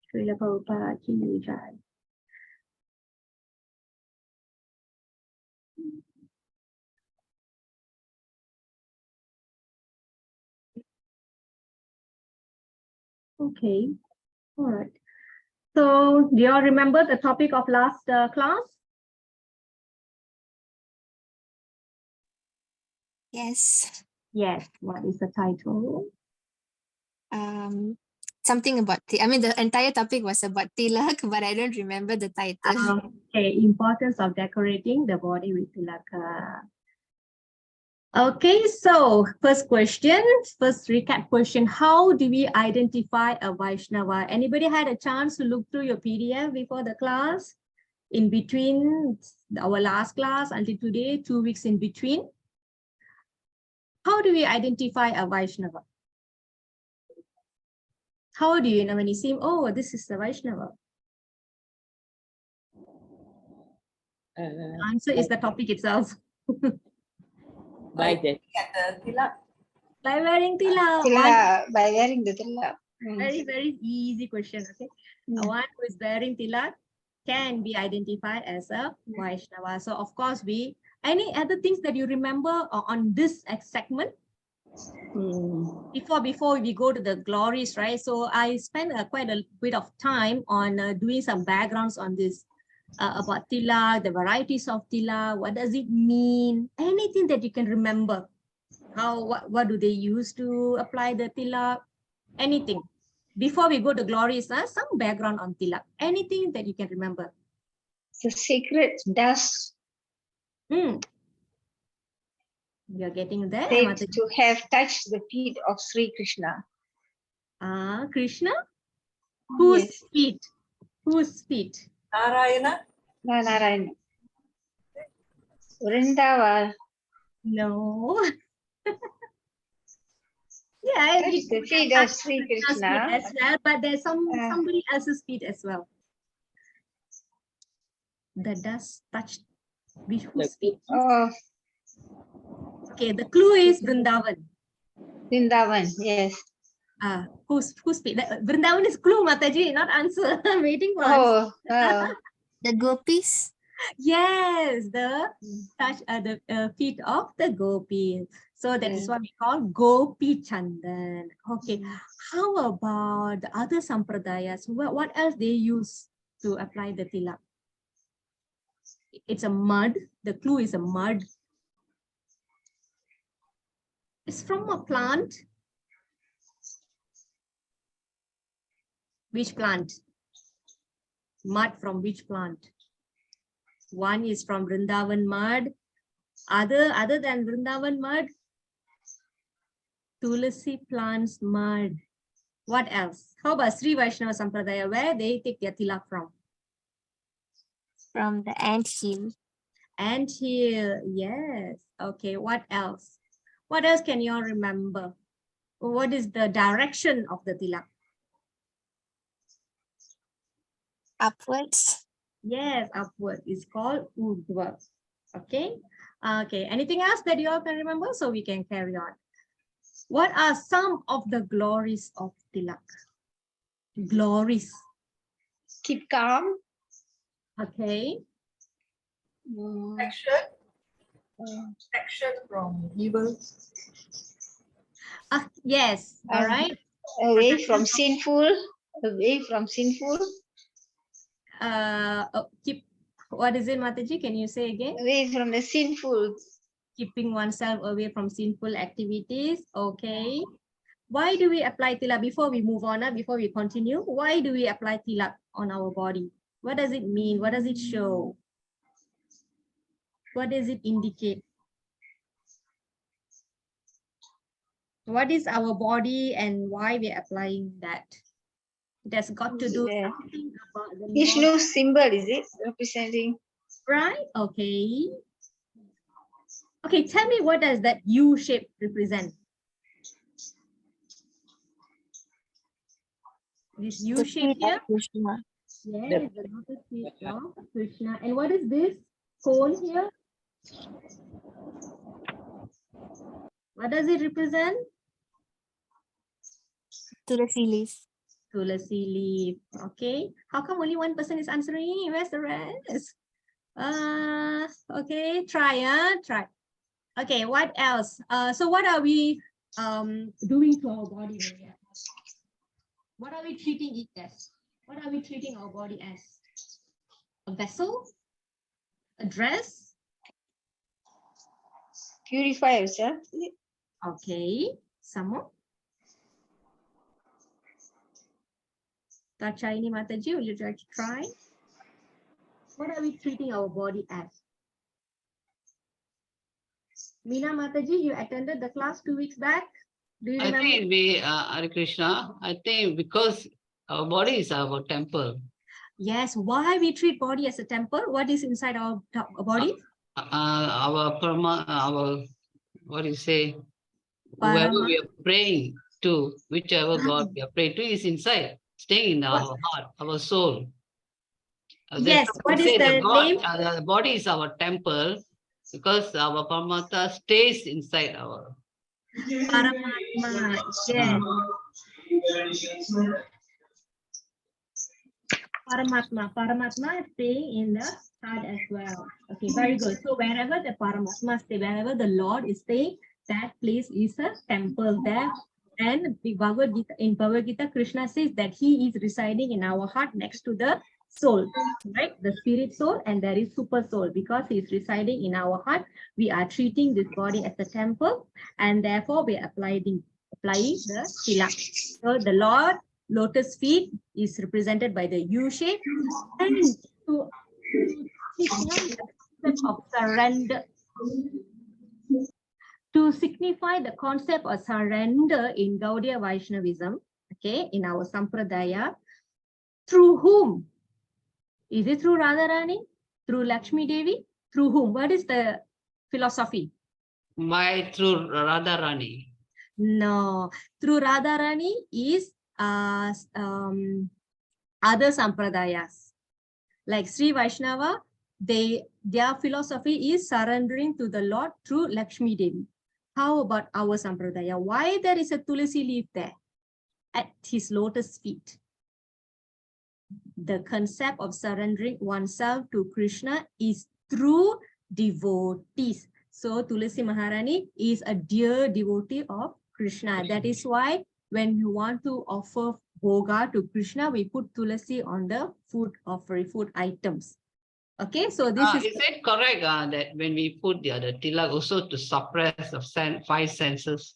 Srila Prabhupada Ki Jai. Okay, all right. So, do you all remember the topic of last class? Yes. Yes. What is the title? Something about I mean, the entire topic was about tilak, but I don't remember the title. Okay, importance of decorating the body with tilaka. Okay, so first question, first recap question. How do we identify a Vaishnava? Anybody had a chance to look through your PDF before the class? In between our last class until today, 2 weeks in between? How do we identify a Vaishnava? How do you know when you see him? Oh, this is the Vaishnava. The answer is the topic itself. By the tilak. By wearing tilak. By wearing the tilak. Very, very easy question. Okay. One who is wearing tilak can be identified as a Vaishnava. So, of course, any other things that you remember on this segment? Before we go to the glories, right? So I spent quite a bit of time on doing some backgrounds on this about tilak, the varieties of tilak, what does it mean, anything that you can remember. What do they use to apply the tilak, anything. Before we go to glories, some background on tilak, anything that you can remember. The sacred dust. You're getting there. Said to have touched the feet of Sri Krishna. Krishna? Whose feet? Whose feet? Narayana. Narayana. Vrindavan. No. Yeah, the feet of Sri Krishna as well, but there's somebody else's feet as well. The dust touched whose feet? Oh. Okay, the clue is Vrindavan. Vrindavan, yes. Whose feet? Vrindavan is clue, Mataji, not answer. I'm waiting for answer. The gopis. Yes, the feet of the gopis. So that is what we call Gopi Chandan. Okay, how about the other sampradayas? What else they use to apply the tilak? It's a mud. The clue is a mud. It's from a plant. Which plant? Mud from which plant? One is from Vrindavan mud. Other than Vrindavan mud, Tulasi plants mud. What else? How about Sri Vaishnava Sampradaya? Where they take their tilak from? From the anthill. Anthill, yes. Okay, what else? What else can you all remember? What is the direction of the tilak? Upwards. Yes, upward. It's called Urdhva. Okay. Okay. Anything else that you all can remember? So we can carry on. What are some of the glories of tilak? Glories. Keep calm. Okay. Protection from evil. Yes. All right. Away from sinful. Away from sinful. Keep. What is it, Mataji? Can you say again? Away from the sinful. Keeping oneself away from sinful activities. Okay. Why do we apply tilak? Before we move on, before we continue, why do we apply tilak on our body? What does it mean? What does it show? What does it indicate? What is our body and why we're applying that? It has got to do something about the Vishnu's symbol, is it? Representing. Right? Okay. Okay, tell me, what does that U shape represent? This U shape here? Krishna. Yes, the lotus feet of Krishna. And what is this cone here? What does it represent? Tulasi leaf. Tulasi leaf. Okay. How come only one person is answering? Where's the rest? Okay, try. Okay, what else? So what are we doing to our body? What are we treating it as? What are we treating our body as? A vessel? A dress? Purify yourself. Okay, some more. Tachaini Mataji, will you try to try? What are we treating our body as? Meena Mataji, you attended the class 2 weeks back. Do you I remember? think Hare Krishna, I think because our body is our temple. Yes, why we treat body as a temple? What is inside our body? Our what do you say? Whoever Parama. we are praying to, whichever God we are praying to, is inside, staying in our heart, our soul. Yes, That's what why is say the name? the body is our temple because our Paramatma stays inside our. Paramatma. Yes. Paramatma is staying in the heart as well. Okay, very good. So wherever the Paramatma stays, wherever the Lord is staying, that place is a temple there. And in Bhagavad Gita, Krishna says that he is residing in our heart next to the soul, right? The spirit soul, and there is super soul. Because he is residing in our heart, we are treating this body as a temple, and therefore we are applying the tilak. So the Lord lotus feet is represented by the U shape, and to signify the concept of surrender, to signify the concept of surrender in Gaudiya Vaishnavism, okay, in our Sampradaya, through whom? Is it through Radharani? Through Lakshmi Devi? Through whom? What is the philosophy? Through Radharani. No, through Radharani is other Sampradayas. Like Sri Vaishnava, their philosophy is surrendering to the Lord through Lakshmi Devi. How about our Sampradaya? Why there is a Tulasi leaf there at his lotus feet? The concept of surrendering oneself to Krishna is through devotees. So Tulasi Maharani is a dear devotee of Krishna. That is why when we want to offer bhoga to Krishna, we put Tulasi on the food offering, food items. Okay, so this is it correct that when we put the tilak also to suppress the 5 senses?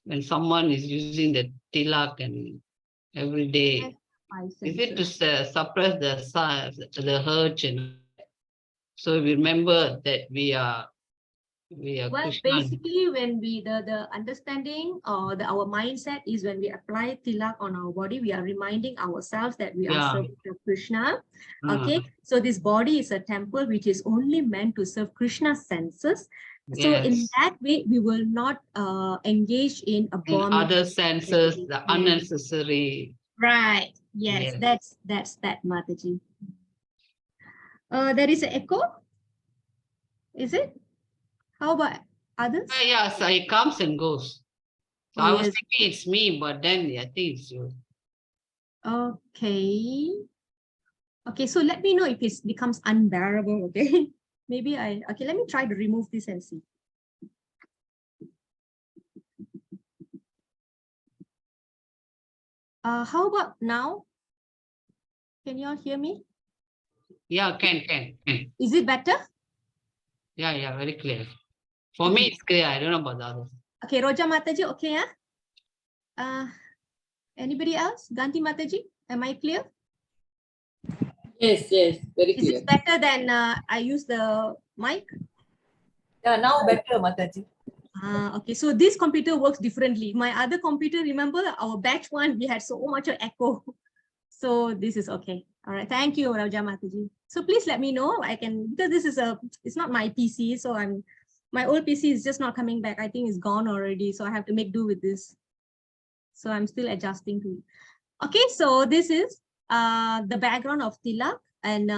When someone is using the tilak and every day, is it to suppress the urge? And so we remember that we are well, Krishna. basically, when we the understanding or our mindset is when we apply tilak on our body, we are reminding ourselves that we are serving Krishna. Okay, so this body is a temple which is only meant to serve Krishna's senses. So in that way, we will not engage in other senses, the unnecessary. Right. Yes. That's that, Mataji. There is an echo. Is it? How about others? Yeah, so it comes and goes. So I was thinking it's me, but then I think it's you. Okay. Okay, so let me know if it becomes unbearable, okay? Maybe okay, let me try to remove this and see. How about now? Can you all hear me? Yeah, can. Is it better? Yeah, very clear. For me, it's clear. I don't know about the others. Okay, Roja Mataji, okay, anybody else? Ganti Mataji, am I clear? Yes, very clear. Is it better than I use the mic? Yeah, now better, Mataji. Okay, so this computer works differently. My other computer, remember our batch one, we had so much of echo. So this is okay. All right, thank you, Raja Mataji. So please let me know. I can, because this is it's not my PC, so my old PC is just not coming back. I think it's gone already, so I have to make do with this. So I'm still adjusting to it. Okay, so this is the background of tilak and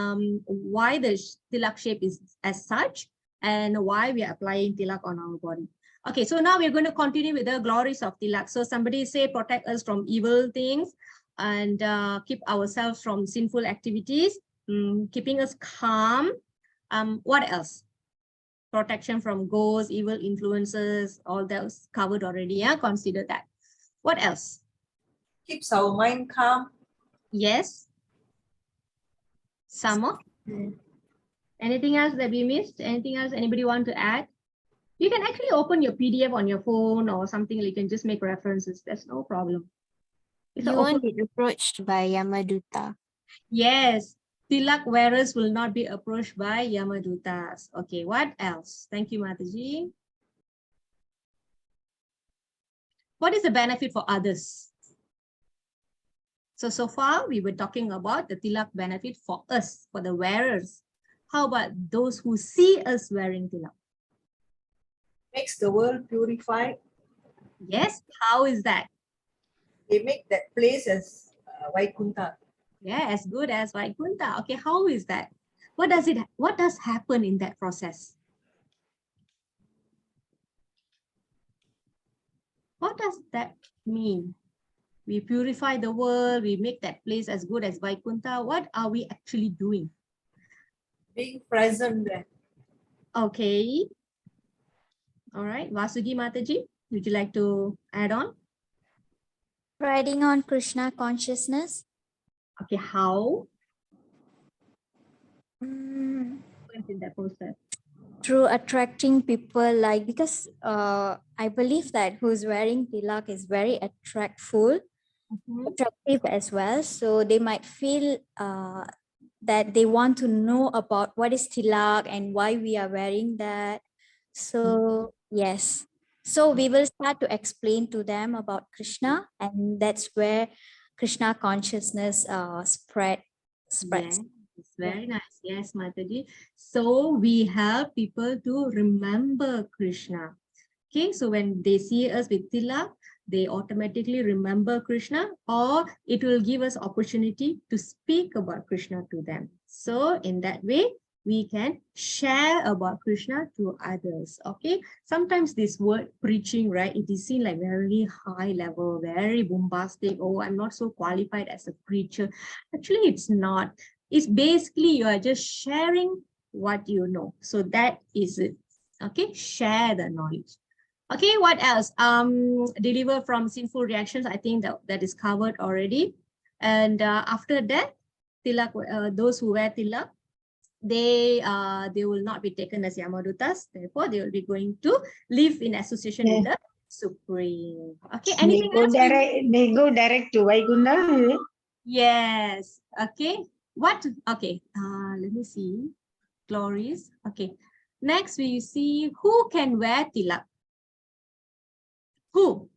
why the tilak shape is as such and why we are applying tilak on our body. Okay, so now we're going to continue with the glories of tilak. So somebody say protect us from evil things. and keep ourselves from sinful activities, keeping us calm. What else? Protection from ghosts, evil influences, all those covered already. Yeah, consider that. What else? Keeps our mind calm. Yes. Some more? Anything else that we missed? Anything else anybody want to add? You can actually open your PDF on your phone or something. You can just make references. That's no problem. It's You an won't open. be approached by Yamaduta. Yes. Tilak wearers will not be approached by Yamadutas. Okay, what else? Thank you, Mataji. What is the benefit for others? So far, we were talking about the tilak benefit for us, for the wearers. How about those who see us wearing tilak? Makes the world purified. Yes, how is that? They make that place as Vaikunta. Yeah, as good as Vaikunta. Okay, how is that? What does happen in that process? What does that mean? We purify the world, we make that place as good as Vaikunta. What are we actually doing? Being present there. Okay. All right, Vasugi Mataji, would you like to add on? Riding on Krishna consciousness. Okay, how? Mm, In that process. through attracting people, like, because I believe that who's wearing tilak is very attractive as well. So they might feel that they want to know about what is tilak and why we are wearing that. So yes. So we will start to explain to them about Krishna, and that's where Krishna consciousness spreads. Yes, it's very nice. Yes, Mataji. So we help people to remember Krishna. Okay, so when they see us with tilak, they automatically remember Krishna, or it will give us opportunity to speak about Krishna to them. So in that way, we can share about Krishna to others. Okay, sometimes this word preaching, right, it is seen like very high level, very bombastic. Oh, I'm not so qualified as a preacher. Actually, it's not. It's basically you are just sharing what you know. So that is it. Okay, share the knowledge. Okay, what else? Deliver from sinful reactions. I think that is covered already. And after that, tilak, those who wear tilak, they will not be taken as Yamadutas. Therefore, they will be going to live in association with the Supreme. Okay, anything else? They go direct to Vaikunta. Yes. Okay. What? Okay. Let me see. Glories. Okay. Next, we see who can wear tilak. Who?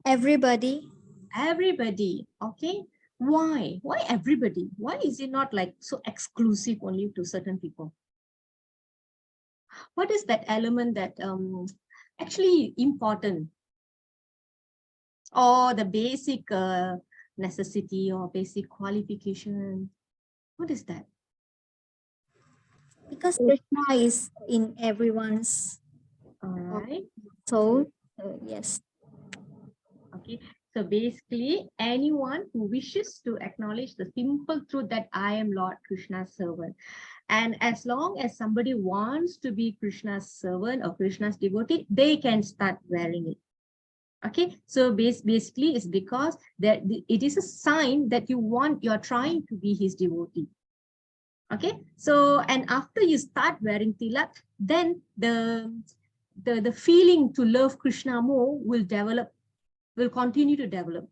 Everybody. Everybody. Okay. Why? Why everybody? Why is it not like so exclusive only to certain people? What is that element that actually important? Or the basic necessity or basic qualification? What is that? Because Krishna is in everyone's All right. soul. So yes. Okay. So basically, anyone who wishes to acknowledge the simple truth that I am Lord Krishna's servant. And as long as somebody wants to be Krishna's servant or Krishna's devotee, they can start wearing it. Okay, so basically it's because that it is a sign that you're trying to be his devotee. Okay, so and after you start wearing tilak, then the feeling to love Krishna more will continue to develop.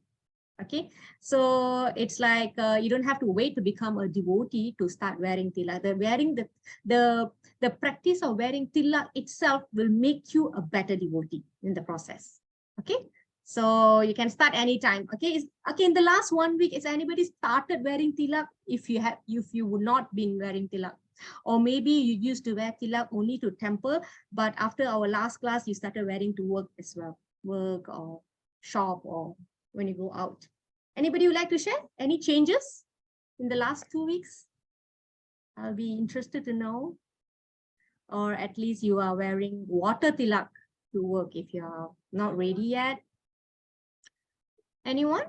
Okay, so it's like you don't have to wait to become a devotee to start wearing tilak. The practice of wearing tilak itself will make you a better devotee in the process. Okay, so you can start anytime. Okay, okay. In the last 1 week, has anybody started wearing tilak? If you would not been wearing tilak, or maybe you used to wear tilak only to temple, but after our last class, you started wearing to work as well, work or shop or when you go out. Anybody would like to share any changes in the last 2 weeks? I'll be interested to know. Or at least you are wearing water tilak to work if you are not ready yet. Anyone?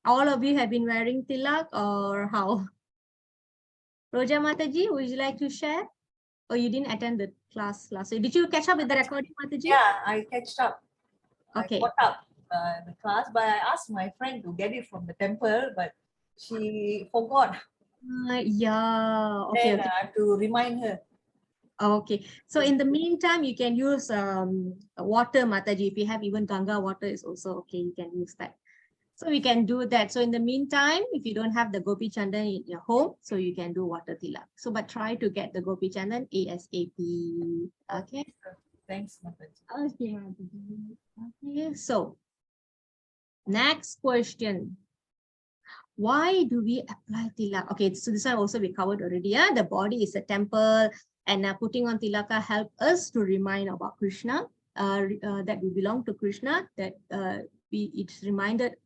All of you have been wearing tilak or how? Roja Mataji, would you like to share? Or you didn't attend the class last week? Did you catch up with the recording, Mataji? Yeah, I catched up. Okay. I caught up the class, but I asked my friend to get it from the temple, but she forgot. Yeah. Okay. Then Okay. I have to remind her. Okay. So in the meantime, you can use water, Mataji. If you have even Ganga water, is also okay. You can use that. So we can do that. So in the meantime, if you don't have the Gopi Chandan in your home, so you can do water tilak. So but try to get the Gopi Chandan ASAP. Okay. Thanks, Mataji. Okay, Mataji. Okay. So next question. Why do we apply tilak? Okay, so this one also we covered already. Yeah, the body is a temple, and putting on tilaka help us to remind about Krishna, that we belong to Krishna, that it's reminded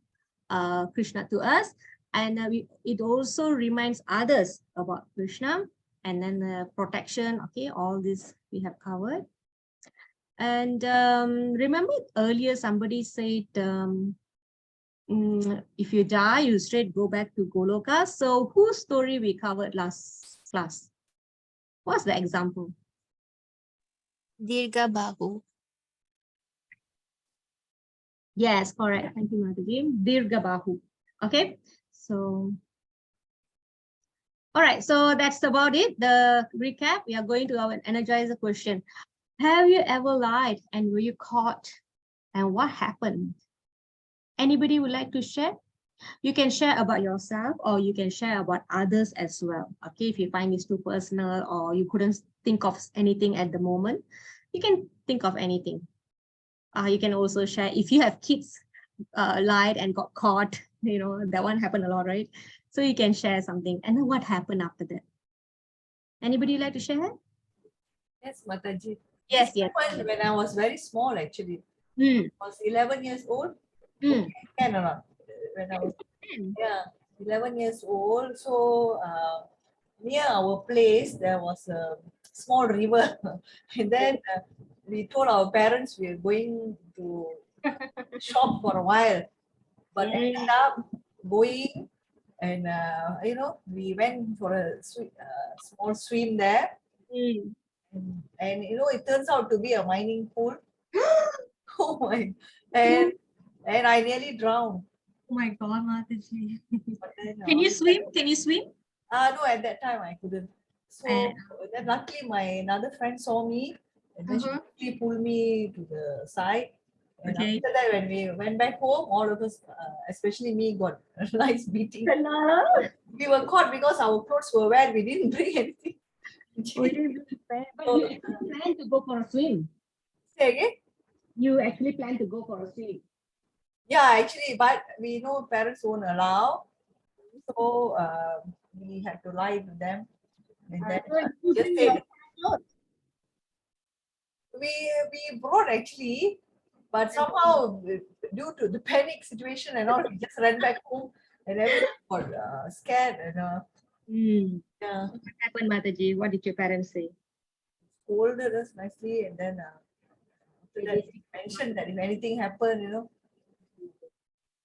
Krishna to us, and it also reminds others about Krishna, and then protection. Okay, all this we have covered. And remember earlier somebody said, if you die, you straight go back to Goloka. So whose story we covered last class? What's the example? Dirga Bahu. Yes, correct. Thank you, Madhavi. Dirga Bahu. Okay, so all right, so that's about it. The recap. We are going to our energizer question. Have you ever lied and were you caught? And what happened? Anybody would like to share? You can share about yourself or you can share about others as well. Okay, if you find this too personal or you couldn't think of anything at the moment, you can think of anything. You can also share if you have kids lied and got caught, you know, that one happened a lot, right? So you can share something. And then what happened after that? Anybody like to share? Yes, Mataji. Yes, This yes. happened when I was very small, actually. Mm. I was 11 years old. Mm. Can or not? When I was 11 years old. So near our place, there was a small river. And then we told our parents we are going to shop for a while. But ended up going and, you know, we went for a small swim there. Mm. And, you know, it turns out to be a mining pool. Oh my. And I nearly drowned. Oh my God, Mataji. But then, Can you swim? Can you swim? no, at that time I couldn't. So then luckily my another friend saw me and then she quickly pulled me to the side. And Okay. after that, when we went back home, all of us, especially me, got a nice beating. We were caught because our clothes were wet. We didn't bring anything. But you actually plan to go for a swim. Say again? You actually plan to go for a swim. Yeah, actually, but we know parents won't allow. So we had to lie to them. And then just say, we brought actually, but somehow due to the panic situation and all, we just ran back home and everyone got scared and yeah. What happened, Mataji? What did your parents say? Scolded us nicely and then after that he mentioned that if anything happened, you know,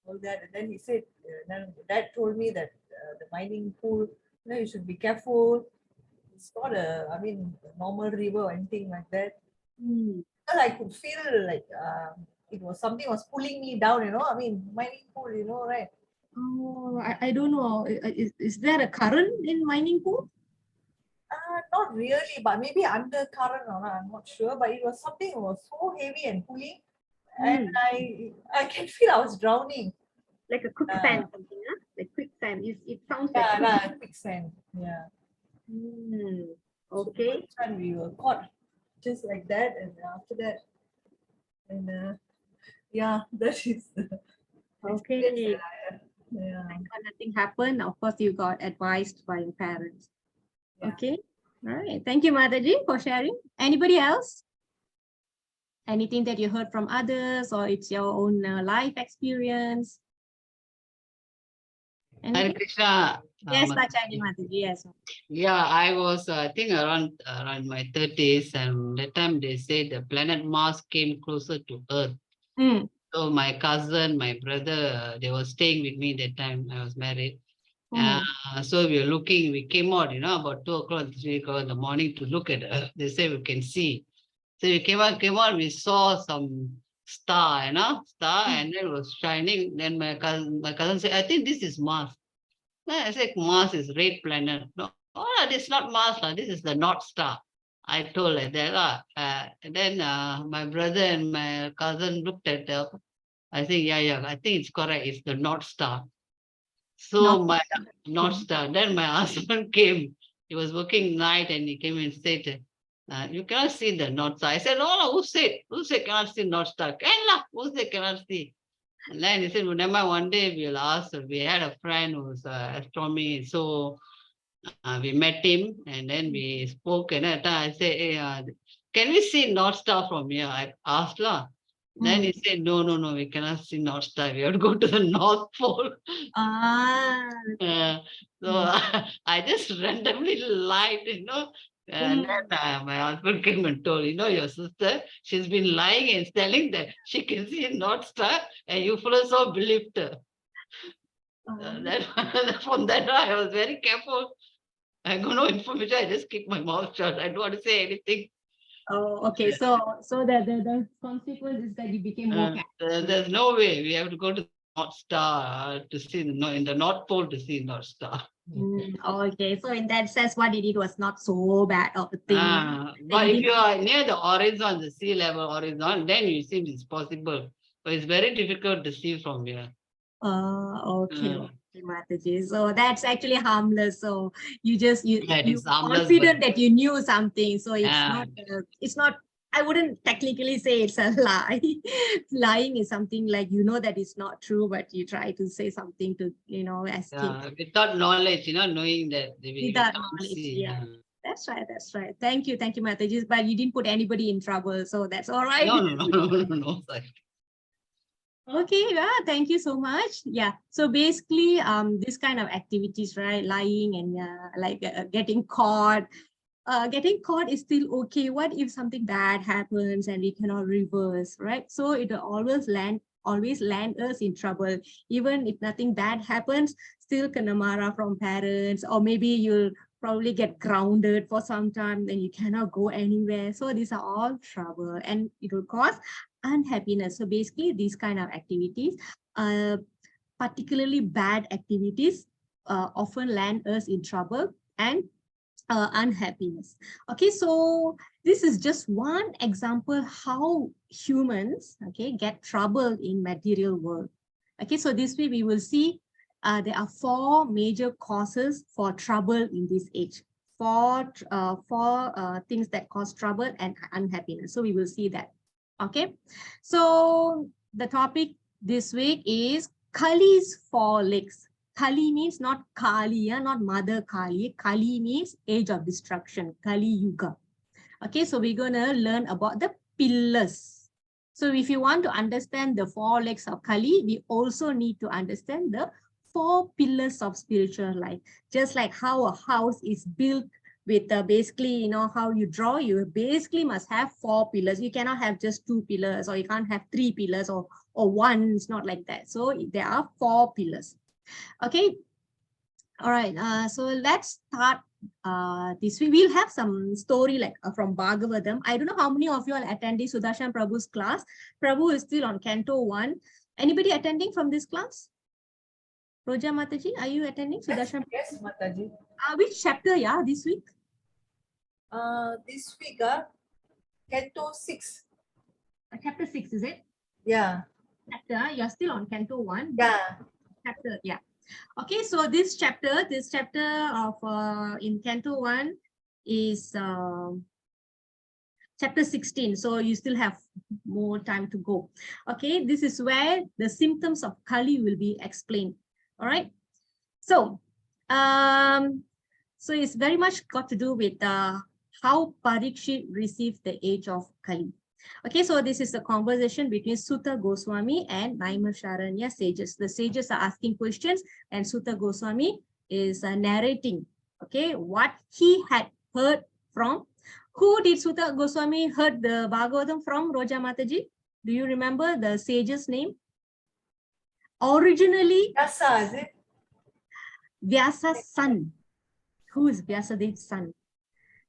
all that. And then he said, then Dad told me that the mining pool, you know, you should be careful. It's not a, I mean, a normal river or anything like that. Because I could feel like it was something was pulling me down, you know. I mean, mining pool, you know, right? Oh, I don't know. Is there a current in mining pool? Not really, but maybe undercurrent or not, I'm not sure. But it was something that was so heavy and pulling, and I can feel I was drowning. Like a quicksand, something, huh? Like quicksand. It sounds Yeah, like quicksand. Yeah. Okay. So and we were caught just like that, and after that, and yeah, that is Okay. yeah. Nothing happened. Of course, you got advised by your parents. Yeah. Okay. All right. Thank you, Mataji, for sharing. Anybody else? Anything that you heard from others, or it's your own life experience? Hare Krishna. Yes, Mataji. Mataji. Yes. Yeah, I was, I think, around my 30s, and that time they said the planet Mars came closer to Earth. So my cousin, my brother, they were staying with me that time I was married. So we came out, about 2 o'clock, 3 o'clock in the morning to look at they say we can see. So we came out, we saw some star, and then it was shining. Then my cousin said, I think this is Mars. Then I said, Mars is red planet. No, this is not Mars, this is the North Star. I told like that. And then my brother and my cousin looked at I said, yeah, I think it's correct. It's the North Star. So my North Star. Then my husband came. He was working night and he came and said, you cannot see the North Star. I said, no, who said? Who said cannot see North Star? Who said cannot see? And then he said, well, never mind, one day we'll ask. We had a friend who's astronomy. So we met him and then we spoke. And at that time I said, hey, can we see North Star from here? I asked her. Then he said, no, we cannot see North Star. We have to go to the North Pole. So I just randomly lied, And then my husband came and told, your sister, she's been lying and telling that she can see North Star, and you fellows all believed her. From that I was very careful. I got no information. I just keep my mouth shut. I don't want to say anything. Oh, okay. So the consequence is that you became more careful. There's no way. We have to go to the North Star to see in the North Pole to see North Star. Okay, so in that sense, what he did was not so bad of a thing. But if you are near the horizon, the sea level horizon, then you see it's possible. But it's very difficult to see from here. Okay. Mataji. So that's actually harmless. So you confident that you knew something. So it's not. I wouldn't technically say it's a lie. Lying is something like that it's not true, but you try to say something to escape. Without knowledge, knowing that without knowledge. Yeah. That's right. Thank you, Mataji. But you didn't put anybody in trouble, so that's all right. No. Okay, yeah, thank you so much. Yeah, so basically, this kind of activities, right? Lying and getting caught. Getting caught is still okay. What if something bad happens and we cannot reverse, right? So it will always land us in trouble. Even if nothing bad happens, still kanamara from parents, or maybe you'll probably get grounded for some time, then you cannot go anywhere. So these are all trouble and it will cause unhappiness. So basically these kind of activities, particularly bad activities, often land us in trouble and unhappiness. Okay, so this is just one example how humans get troubled in material world. Okay, so this way we will see there are 4 major causes for trouble in this age. Four things that cause trouble and unhappiness. So we will see that. Okay, so the topic this week is Kali's 4 legs. Kali means not Kali, not Mother Kali. Kali means age of destruction, Kali Yuga. Okay, so we're going to learn about the pillars. So if you want to understand the 4 legs of Kali, we also need to understand the 4 pillars of spiritual life. Just like how a house is built with basically, how you draw, you basically must have 4 pillars. You cannot have just 2 pillars, or you can't have 3 pillars or 1. It's not like that. So there are 4 pillars. Okay. All right. So let's start this week. We'll have some story from Bhagavatam. I don't know how many of you are attending Sudarshan Prabhu's class. Prabhu is still on Canto 1. Anybody attending from this class? Roja Mataji, are you attending Sudarshan? Yes, Mataji. Which chapter, this week? This week, Canto 6. Chapter 6, is it? Yeah. Chapter, you're still on Canto 1. Yeah. Chapter, yeah. Okay, so this chapter of in Canto 1 is chapter 16. So you still have more time to go. Okay, this is where the symptoms of Kali will be explained. All right. So, so it's very much got to do with how Parikshit received the age of Kali. Okay, so this is a conversation between Sutta Goswami and Naimisharanya sages. The sages are asking questions and Sutta Goswami is narrating, okay, what he had heard from. Who did Sutta Goswami heard the Bhagavatam from, Roja Mataji? Do you remember the sage's name? Originally, Vyasa, is it? Vyasa's son. Who is Vyasadev's son?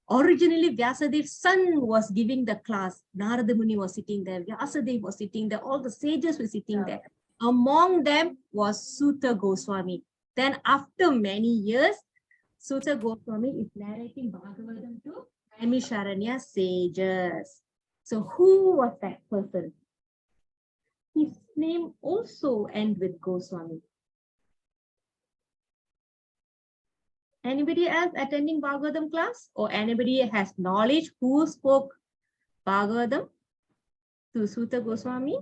Originally, Vyasadev's son was giving the class. Narada Muni was sitting there. Vyasadev was sitting there. All the sages were sitting there. Among them was Suta Goswami. Then after many years, Suta Goswami is narrating Bhagavatam to Naimisharanya sages. So who was that person? His name also ends with Goswami. Anybody else attending Bhagavatam class? Or anybody has knowledge who spoke Bhagavatam to Suta Goswami?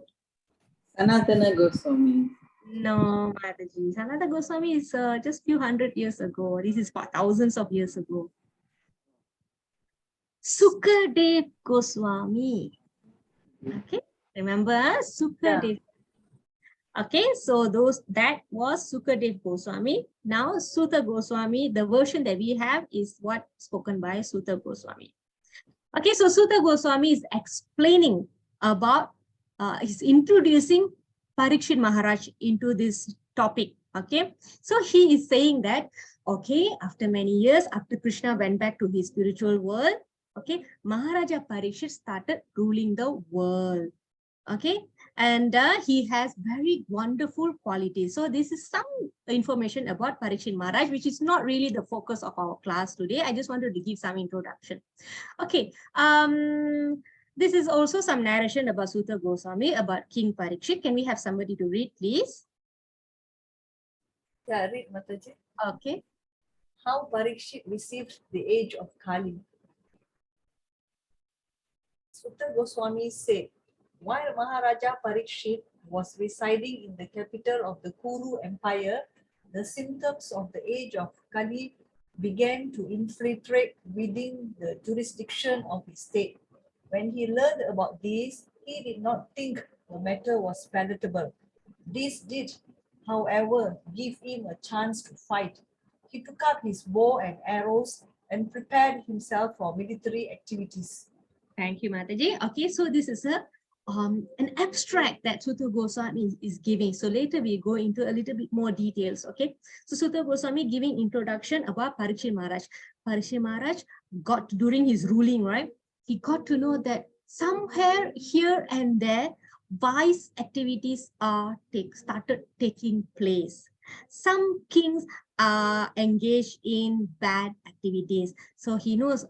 Sanatana Goswami. No, Mataji. Sanatana Goswami is just few hundred years ago. This is for thousands of years ago. Sukadev Goswami. Okay, remember Sukadev. Okay, so that was Sukadev Goswami. Now Suta Goswami, the version that we have is what spoken by Suta Goswami. Okay, so Suta Goswami is explaining about, is introducing Parikshit Maharaj into this topic. Okay, so he is saying that, okay, after many years, after Krishna went back to his spiritual world, okay, Maharaja Parikshit started ruling the world. Okay, and he has very wonderful qualities. So this is some information about Parikshit Maharaj, which is not really the focus of our class today. I just wanted to give some introduction. Okay, this is also some narration about Suta Goswami, about King Parikshit. Can we have somebody to read, please? Yeah, read, Mataji. Okay. How Parikshit received the age of Kali. Suta Goswami said, while Maharaja Parikshit was residing in the capital of the Kuru Empire, the symptoms of the age of Kali began to infiltrate within the jurisdiction of his state. When he learned about this, he did not think the matter was palatable. This did, however, give him a chance to fight. He took up his bow and arrows and prepared himself for military activities. Thank you, Mataji. Okay, so this is an abstract that Suta Goswami is giving. So later we go into a little bit more details. Okay, so Suta Goswami giving introduction about Parikshit Maharaj. Parikshit Maharaj got, during his ruling, right, he got to know that somewhere here and there vice activities are started taking place. Some kings are engaged in bad activities. So he knows,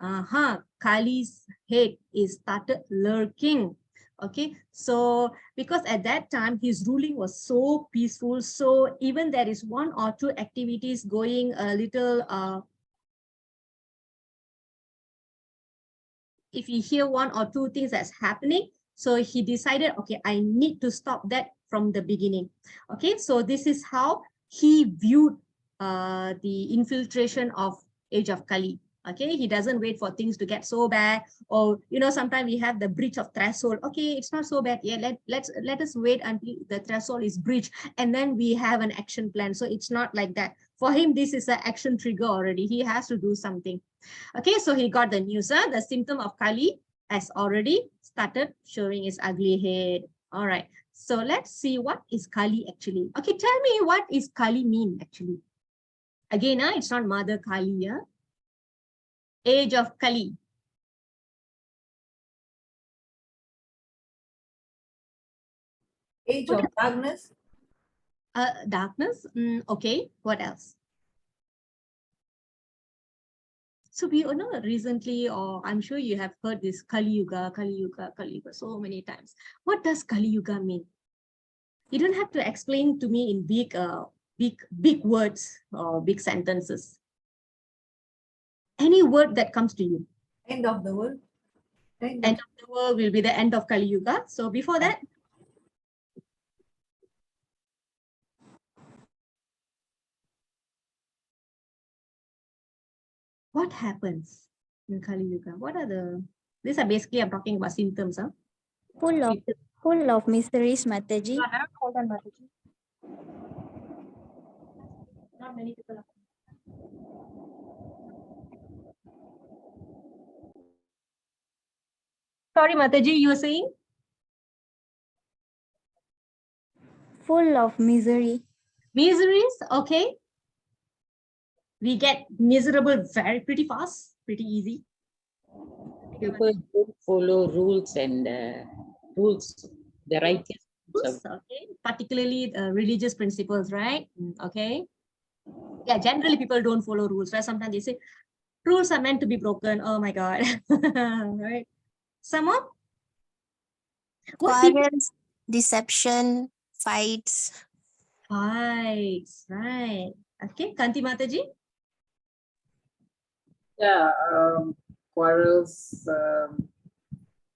Kali's head is started lurking. Okay, so because at that time his ruling was so peaceful, so even there is one or two activities going a little, if he hear one or two things that's happening, so he decided, okay, I need to stop that from the beginning. Okay, so this is how he viewed the infiltration of age of Kali. Okay, he doesn't wait for things to get so bad, or sometimes we have the breach of threshold. Okay, it's not so bad. Yeah, let us wait until the threshold is breached, and then we have an action plan. So it's not like that. For him, this is an action trigger already. He has to do something. Okay, so he got the news. The symptom of Kali has already started showing his ugly head. All right. So let's see what is Kali actually. Okay, tell me what is Kali mean actually. Again, it's not Mother Kali. Age of Kali. Age of darkness. Darkness. Okay, what else? So we know recently, or I'm sure you have heard this Kali Yuga, Kali Yuga, Kali Yuga so many times. What does Kali Yuga mean? You don't have to explain to me in big words or big sentences. Any word that comes to you. End of the world. End of the world will be the end of Kali Yuga. So before that, what happens in Kali Yuga? What are these are basically, I'm talking about symptoms. Full of miseries, Mataji. Hold on, Mataji. Not many people are. Sorry, Mataji, you were saying? full of misery. Miseries, okay. We get miserable pretty fast, pretty easy. People don't follow rules and rules, the righteous rules. Okay, particularly religious principles, right? Okay. Yeah, generally people don't follow rules, right? Sometimes they say rules are meant to be broken. Oh my God. Right. Someone? What people? Quarrels, deception, fights. Fights, right. Okay, Kanti Mataji? Yeah, quarrels,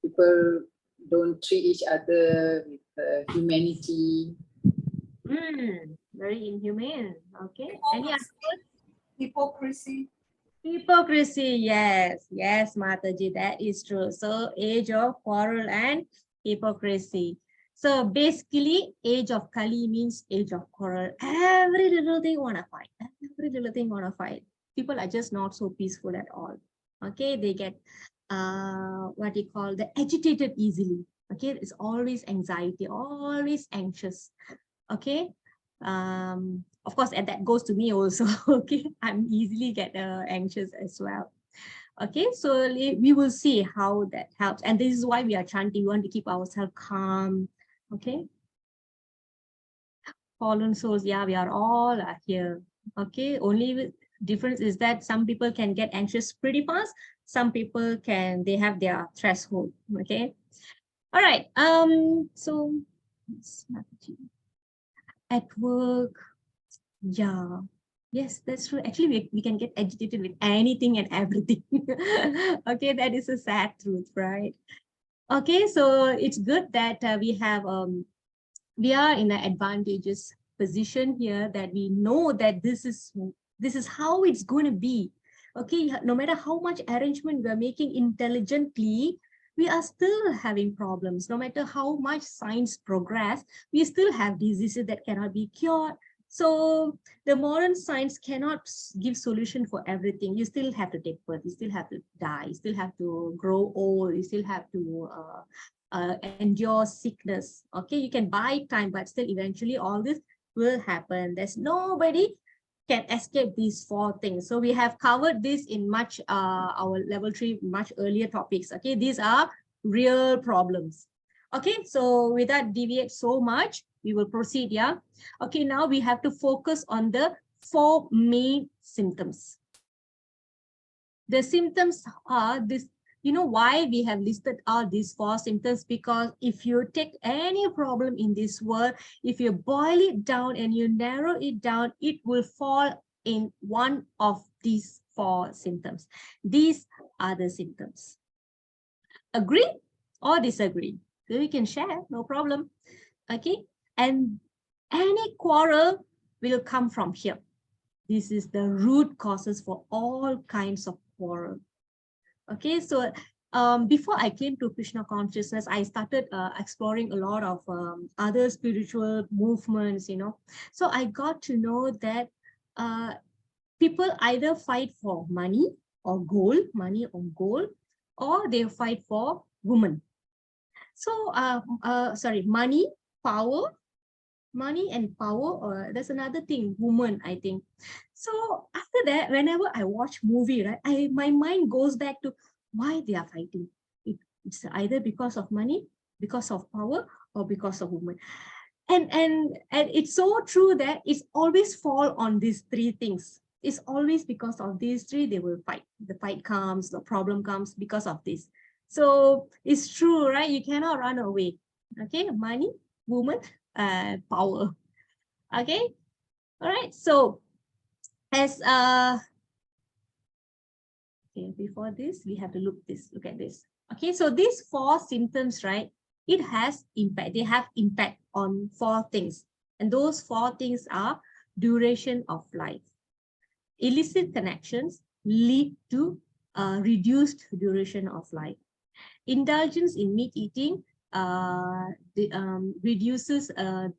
people don't treat each other with humanity. Very inhumane. Okay. Any other word? Hypocrisy. Hypocrisy, yes, yes, Mataji, that is true. So age of quarrel and hypocrisy. So basically, age of Kali means age of quarrel. Every little thing wanna fight. Every little thing wanna fight. People are just not so peaceful at all. Okay, they get what you call the agitated easily. Okay, it's always anxiety, always anxious. Okay. Of course, and that goes to me also. Okay, I'm easily get anxious as well. Okay, so we will see how that helps, and this is why we are chanting. We want to keep ourselves calm. Okay, fallen souls, yeah, we are all here. Okay, only difference is that some people can get anxious pretty fast. Some people they have their threshold. Okay, all right. So at work. Yeah, yes, that's true. Actually, we can get agitated with anything and everything. Okay, that is a sad truth, right? Okay, so it's good that we are in an advantageous position here, that we know that this is how it's going to be. Okay, no matter how much arrangement we are making intelligently, we are still having problems. No matter how much science progress, we still have diseases that cannot be cured. So the modern science cannot give solution for everything. You still have to take birth, you still have to die, you still have to grow old, you still have to endure sickness. Okay, you can buy time, but still eventually all this will happen. There's nobody can escape these four things. So we have covered this in much our level 3 much earlier topics. Okay, these are real problems. Okay, so without deviate so much, we will proceed. Yeah. Okay, now we have to focus on the 4 main symptoms. The symptoms are this. You know why we have listed all these 4 symptoms? Because if you take any problem in this world, if you boil it down and you narrow it down, it will fall in one of these 4 symptoms. These are the symptoms. Agree or disagree? So we can share, no problem. Okay, and any quarrel will come from here. This is the root causes for all kinds of quarrel. Okay, so before I came to Krishna consciousness, I started exploring a lot of other spiritual movements, you know. So I got to know that people either fight for money or gold, or they fight for women. So, money, power, and power, or there's another thing, woman, I think. So after that, whenever I watch movie, right, my mind goes back to why they are fighting. It's either because of money, because of power, or because of women. And it's so true that it's always fall on these 3 things. It's always because of these 3 they will fight. The fight comes, the problem comes because of this. So it's true, right? You cannot run away. Okay, money, woman, power. Okay, all right. So as okay, before this, we have to look at this. Okay, so these 4 symptoms, right? It has impact. They have impact on 4 things, and those 4 things are duration of life. Illicit connections lead to reduced duration of life. Indulgence in meat eating reduces the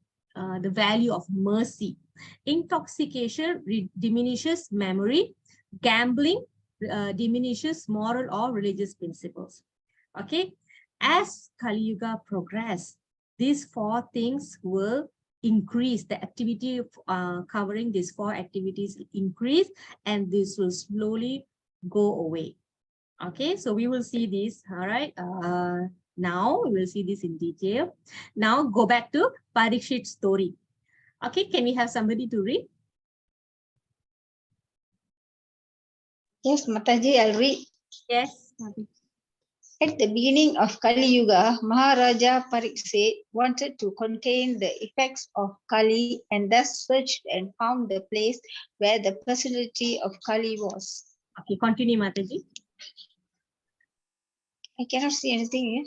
value of mercy. Intoxication diminishes memory. Gambling diminishes moral or religious principles. Okay, as Kali Yuga progresses, these 4 things will increase. The activity covering these 4 activities increase, and this will slowly go away. Okay, so we will see this. All right. Now we will see this in detail. Now go back to Parikshit's story. Okay, can we have somebody to read? Yes, Mataji, I'll read. Yes. At the beginning of Kali Yuga, Maharaja Pariksit wanted to contain the effects of Kali and thus searched and found the place where the personality of Kali was. Okay, continue, Mataji. I cannot see anything here.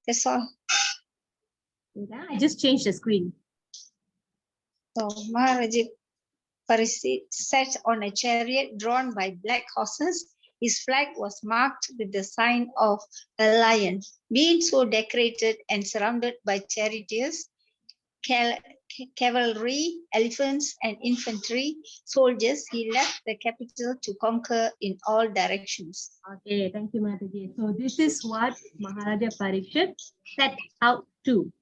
That's all. Yeah, I just changed the screen. So Maharaja Pariksit sat on a chariot drawn by black horses. His flag was marked with the sign of a lion. Being so decorated and surrounded by charioteers, cavalry, elephants, and infantry soldiers, he left the capital to conquer in all directions. Okay, thank you, Mataji. So this is what Maharaja Pariksit set out to.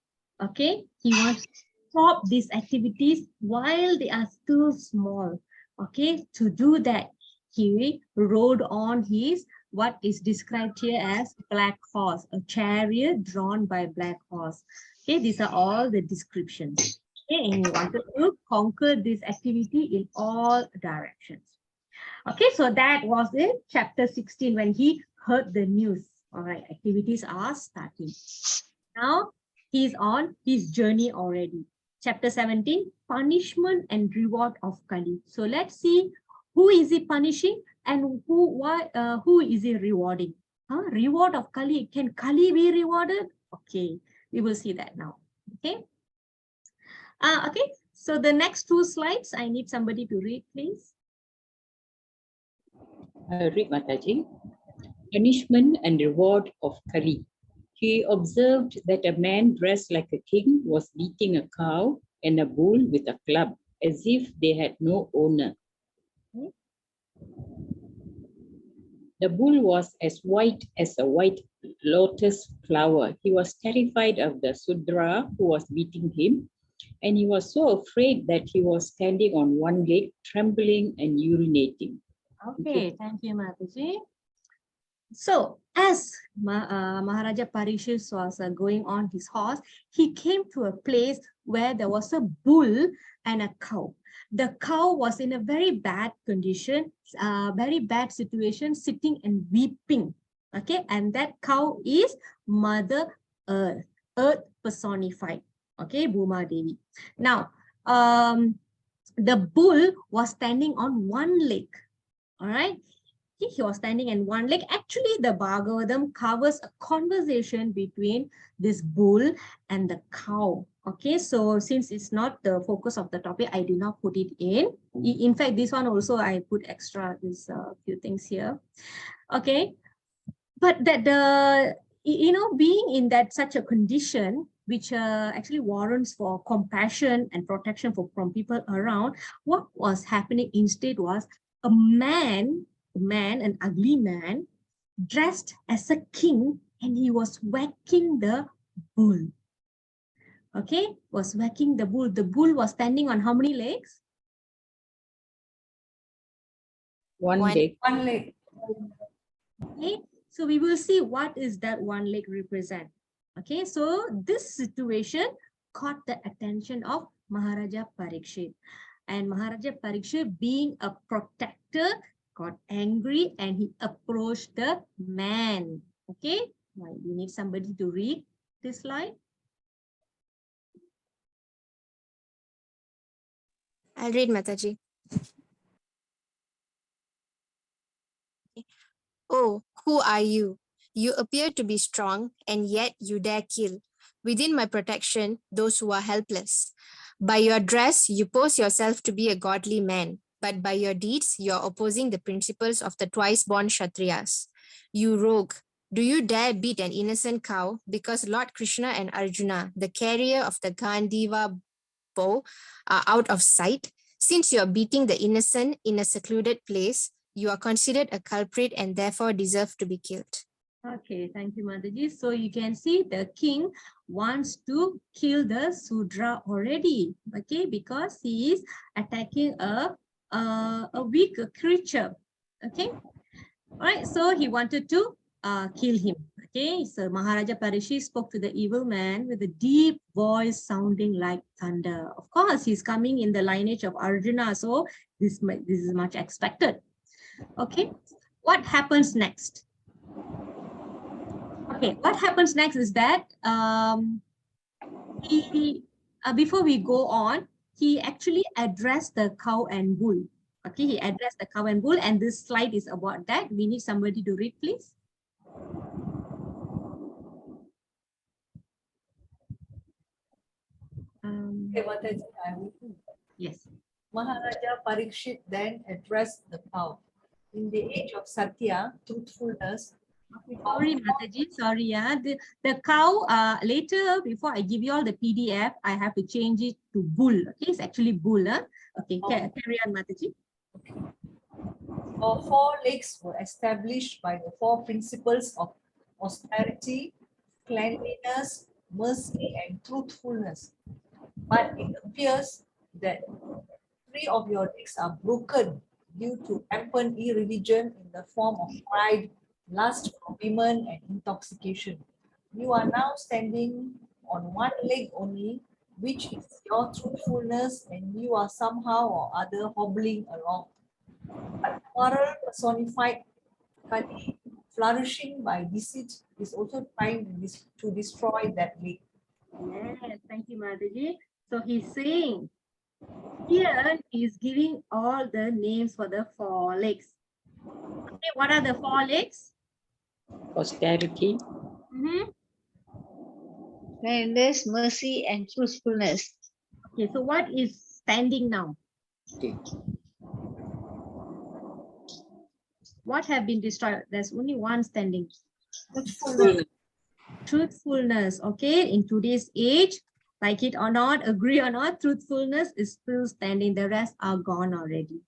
Okay, he wants to stop these activities while they are still small. Okay, to do that, he rode on his what is described here as black horse, a chariot drawn by black horse. Okay, these are all the descriptions. Okay, and he wanted to conquer this activity in all directions. Okay, so that was in chapter 16 when he heard the news. All right, activities are starting. Now he's on his journey already. Chapter 17, punishment and reward of Kali. So let's see who is he punishing and who is he rewarding. Reward of Kali. Can Kali be rewarded? Okay, we will see that now. Okay. Okay, so the next 2 slides, I need somebody to read, please. Read, Mataji. Punishment and reward of Kali. He observed that a man dressed like a king was beating a cow and a bull with a club, as if they had no owner. The bull was as white as a white lotus flower. He was terrified of the Sudra who was beating him, and he was so afraid that he was standing on one leg, trembling and urinating. Okay, thank you, Mataji. So, as Maharaja Pariksit was going on his horse, he came to a place where there was a bull and a cow. The cow was in a very bad condition, very bad situation, sitting and weeping. Okay, and that cow is Mother Earth, Earth personified. Okay, Bhuma Devi. Now, the bull was standing on one leg. All right. He was standing in one leg. Actually, the Bhagavatam covers a conversation between this bull and the cow. Okay, so since it's not the focus of the topic, I did not put it in. In fact, this one also I put extra this few things here. Okay, but that being in that such a condition, which actually warrants for compassion and protection from people around, what was happening instead was a man, an ugly man, dressed as a king, and he was whacking the bull. Okay, was whacking the bull. The bull was standing on how many legs? One leg. One leg. Okay, so we will see what is that one leg represent. Okay, so this situation caught the attention of Maharaja Pariksit. And Maharaja Pariksit, being a protector, got angry and he approached the man. Okay, right, we need somebody to read this slide. I'll read, Mataji. Oh, who are you? You appear to be strong, and yet you dare kill. Within my protection, those who are helpless. By your dress, you pose yourself to be a godly man, but by your deeds, you are opposing the principles of the twice-born Kshatriyas. You rogue, do you dare beat an innocent cow because Lord Krishna and Arjuna, the carrier of the Gandiva bow, are out of sight? Since you are beating the innocent in a secluded place, you are considered a culprit and therefore deserve to be killed. Okay, thank you, Mataji. So you can see the king wants to kill the Sudra already, okay, because he is attacking a weak creature, okay. All right, so he wanted to kill him, okay. So Maharaja Parikshit spoke to the evil man with a deep voice sounding like thunder. Of course, he's coming in the lineage of Arjuna, so this is much expected, okay. What happens next? Okay, what happens next is that before we go on, he actually addressed the cow and bull. Okay, he addressed the cow and bull, and this slide is about that. We need somebody to read, please. Okay, Mataji, I will. Yes. Maharaja Parikshit then addressed the cow. In the age of Satya, truthfulness. Okay, sorry, Mataji, sorry. Yeah, the cow. Later, before I give you all the PDF, I have to change it to bull. Okay, it's actually bull. Huh? Okay, carry on, Mataji. Okay. Our 4 legs were established by the 4 principles of austerity, cleanliness, mercy, and truthfulness. But it appears that 3 of your legs are broken due to rampant irreligion in the form of pride, lust for women, and intoxication. You are now standing on 1 leg only, which is your truthfulness, and you are somehow or other hobbling along. But moral personified Kali, flourishing by deceit, is also trying to destroy that leg. Yes, thank you, Mataji. So he's saying, here he's giving all the names for the 4 legs. Okay, what are the 4 legs? Austerity, Kindness, mercy, and truthfulness. Okay, so what is standing now? okay. What have been destroyed? There's only one standing. Truthfulness. Truthfulness. Okay, in today's age, like it or not, agree or not, truthfulness is still standing. The rest are gone already.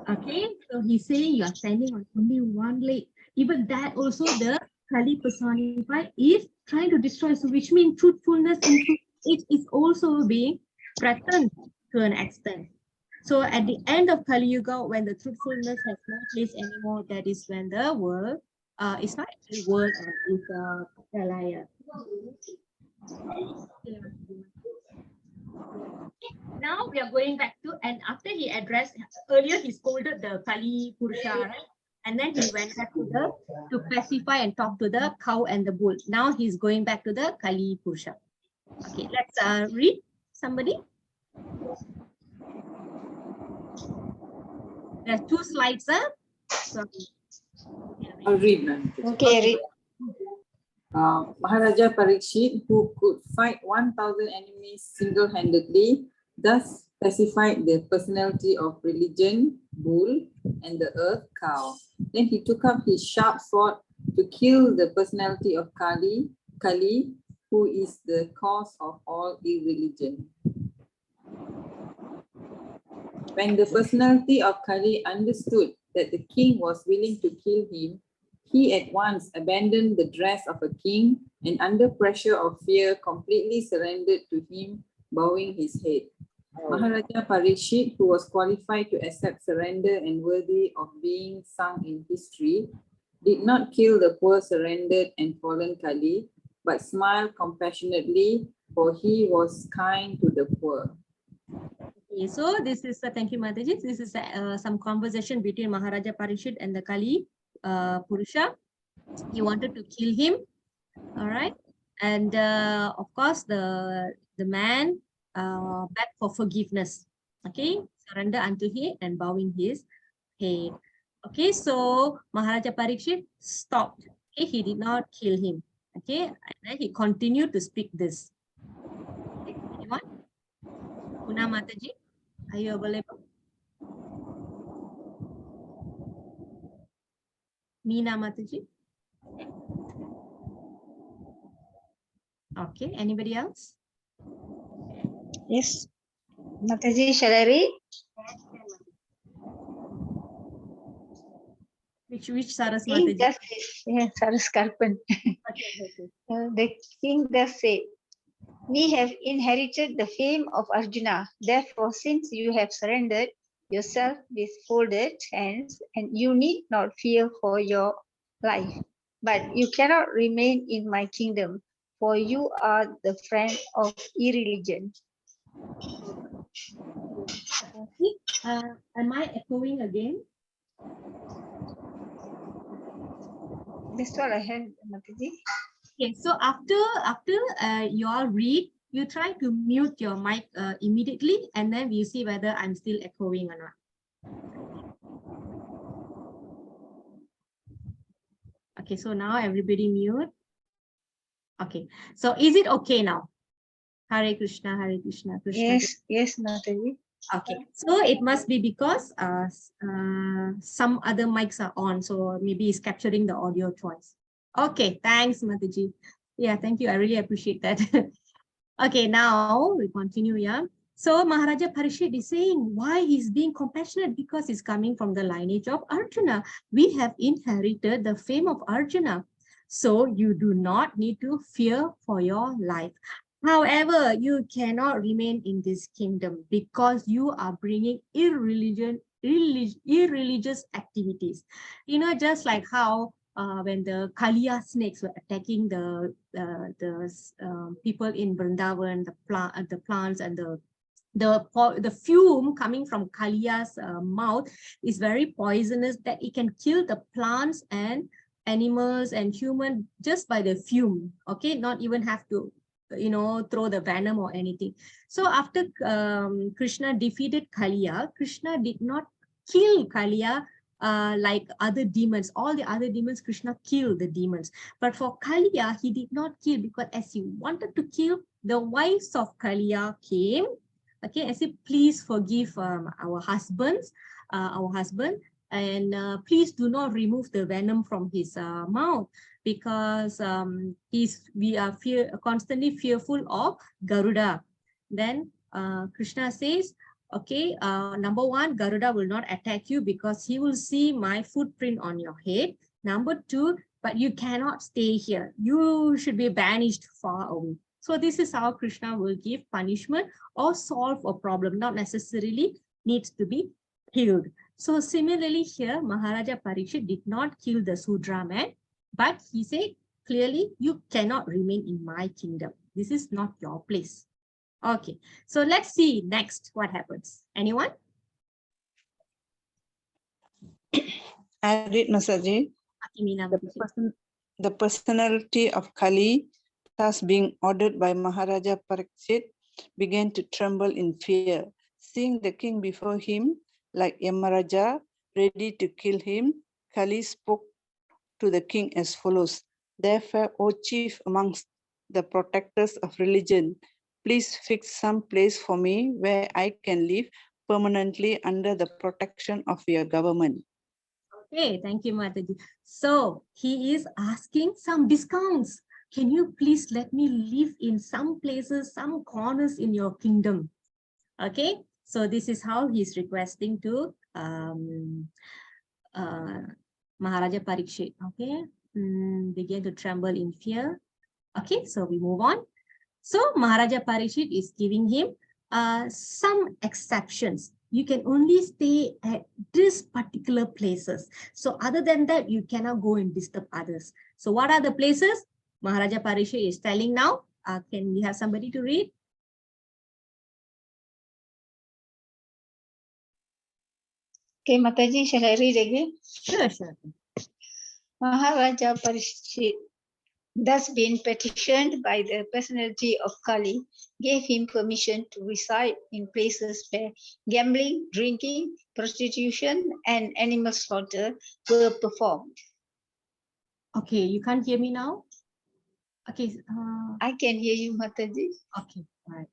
Okay, so he's saying you are standing on only 1 leg. Even that also the Kali personified is trying to destroy. So which means truthfulness in it is also being threatened to an extent. So at the end of Kali Yuga, when the truthfulness has no place anymore, that is when the world, it's not actually world, it's Pralaya. Now we are going back to, and after he addressed, earlier he scolded the Kali Purusha, right? And then he went back to pacify and talk to the cow and the bull. Now he's going back to the Kali Purusha. Okay, let's read somebody. There's 2 slides, huh? So, I'll read now. Okay, read. Maharaja Parikshit, who could fight 1,000 enemies single-handedly, thus specified the personality of religion, bull, and the earth, cow. Then he took up his sharp sword to kill the personality of Kali, who is the cause of all irreligion. When the personality of Kali understood that the king was willing to kill him, he at once abandoned the dress of a king and under pressure of fear completely surrendered to him, bowing his head. Maharaja Parikshit, who was qualified to accept surrender and worthy of being sung in history, did not kill the poor surrendered and fallen Kali, but smiled compassionately, for he was kind to the poor. Okay, so this is, thank you, Mataji. This is some conversation between Maharaja Parikshit and the Kali Purusha. He wanted to kill him, all right? And of course, the man begged for forgiveness, okay? Surrender unto him and bowing his head. Okay, so Maharaja Parikshit stopped. Okay, he did not kill him. Okay, and then he continued to speak this. Okay, anyone? Una Mataji, are you available? Meena Mataji? Okay, anybody else? Yes. Mataji, shall I read? Which King Saraswati? just yeah, Saraskarpan. The king thus said, "We have inherited the fame of Arjuna. Therefore, since you have surrendered yourself with folded hands, and you need not fear for your life, but you cannot remain in my kingdom, for you are the friend of irreligion." Am I echoing again? That's all I have, Mataji. Okay, so after you all read, you try to mute your mic immediately, and then we'll see whether I'm still echoing or not. Okay, so now everybody mute. Okay, so is it okay now? Hare Krishna, Hare Krishna, Krishna. Yes, Mataji. Okay, so it must be because some other mics are on, so maybe it's capturing the audio twice. Okay, thanks, Mataji. Yeah, thank you. I really appreciate that. Okay, now we continue. Yeah. So Maharaja Parikshit is saying why he's being compassionate, because he's coming from the lineage of Arjuna. We have inherited the fame of Arjuna. So you do not need to fear for your life. However, you cannot remain in this kingdom because you are bringing irreligious activities. You know, just like how when the Kaliya snakes were attacking the people in Vrindavan, the plants and the fume coming from Kaliya's mouth is very poisonous, that it can kill the plants and animals and human just by the fume. Okay, not even have to, you know, throw the venom or anything. So after Krishna defeated Kaliya, Krishna did not kill Kaliya like other demons. All the other demons, Krishna killed the demons. But for Kaliya, he did not kill, because as he wanted to kill, the wives of Kaliya came, okay, and said, please forgive our husband, and please do not remove the venom from his mouth, because we are constantly fearful of Garuda. Then Krishna says, okay, number one, Garuda will not attack you because he will see my footprint on your head. Number two, but you cannot stay here. You should be banished far away. So this is how Krishna will give punishment or solve a problem, not necessarily needs to be killed. So similarly here, Maharaja Parikshit did not kill the Sudra man, but he said clearly, you cannot remain in my kingdom. This is not your place. Okay, so let's see next what happens. Anyone? I read Masaji. The personality of Kali, thus being ordered by Maharaja Parikshit, began to tremble in fear. Seeing the king before him, like Yamaraja, ready to kill him, Kali spoke to the king as follows: "Therefore, O chief amongst the protectors of religion, please fix some place for me where I can live permanently under the protection of your government." Okay, thank you, Mataji. So he is asking some discounts. Can you please let me live in some places, some corners in your kingdom? Okay, so this is how he's requesting to Maharaja Parikshit. Okay, begin to tremble in fear. Okay, so we move on. So Maharaja Parikshit is giving him some exceptions. You can only stay at this particular places. So other than that, you cannot go and disturb others. So what are the places? Maharaja Parikshit is telling now. Can we have somebody to read? Okay, Mataji, shall I read again? Sure, sure. Maharaja Parikshit, thus being petitioned by the personality of Kali, gave him permission to reside in places where gambling, drinking, prostitution, and animal slaughter were performed. Okay, you can't hear me now? Okay. I can hear you, Mataji. Okay, all right.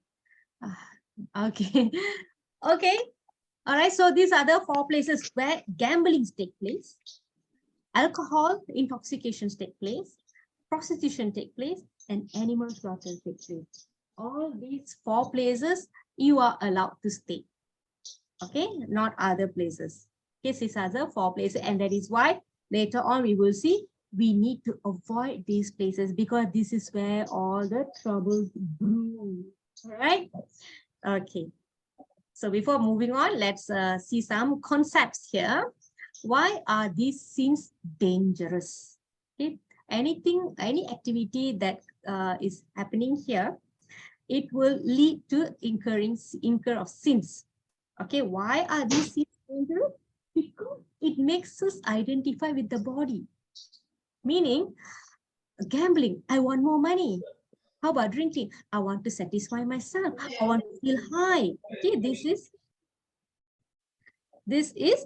Okay. Okay. All right, so these are the 4 places where gamblings take place, alcohol intoxications take place, prostitution take place, and animal slaughter take place. All these 4 places you are allowed to stay. Okay, not other places. Okay, these are the 4 places, and that is why later on we will see we need to avoid these places because this is where all the troubles brew. All right. Okay. So before moving on, let's see some concepts here. Why are these sins dangerous? Okay. Any activity that is happening here, it will lead to incur of sins. Okay. Why are these sins dangerous? Because it makes us identify with the body. Meaning, gambling, I want more money. How about drinking? I want to satisfy myself. I want to feel high. Okay, this is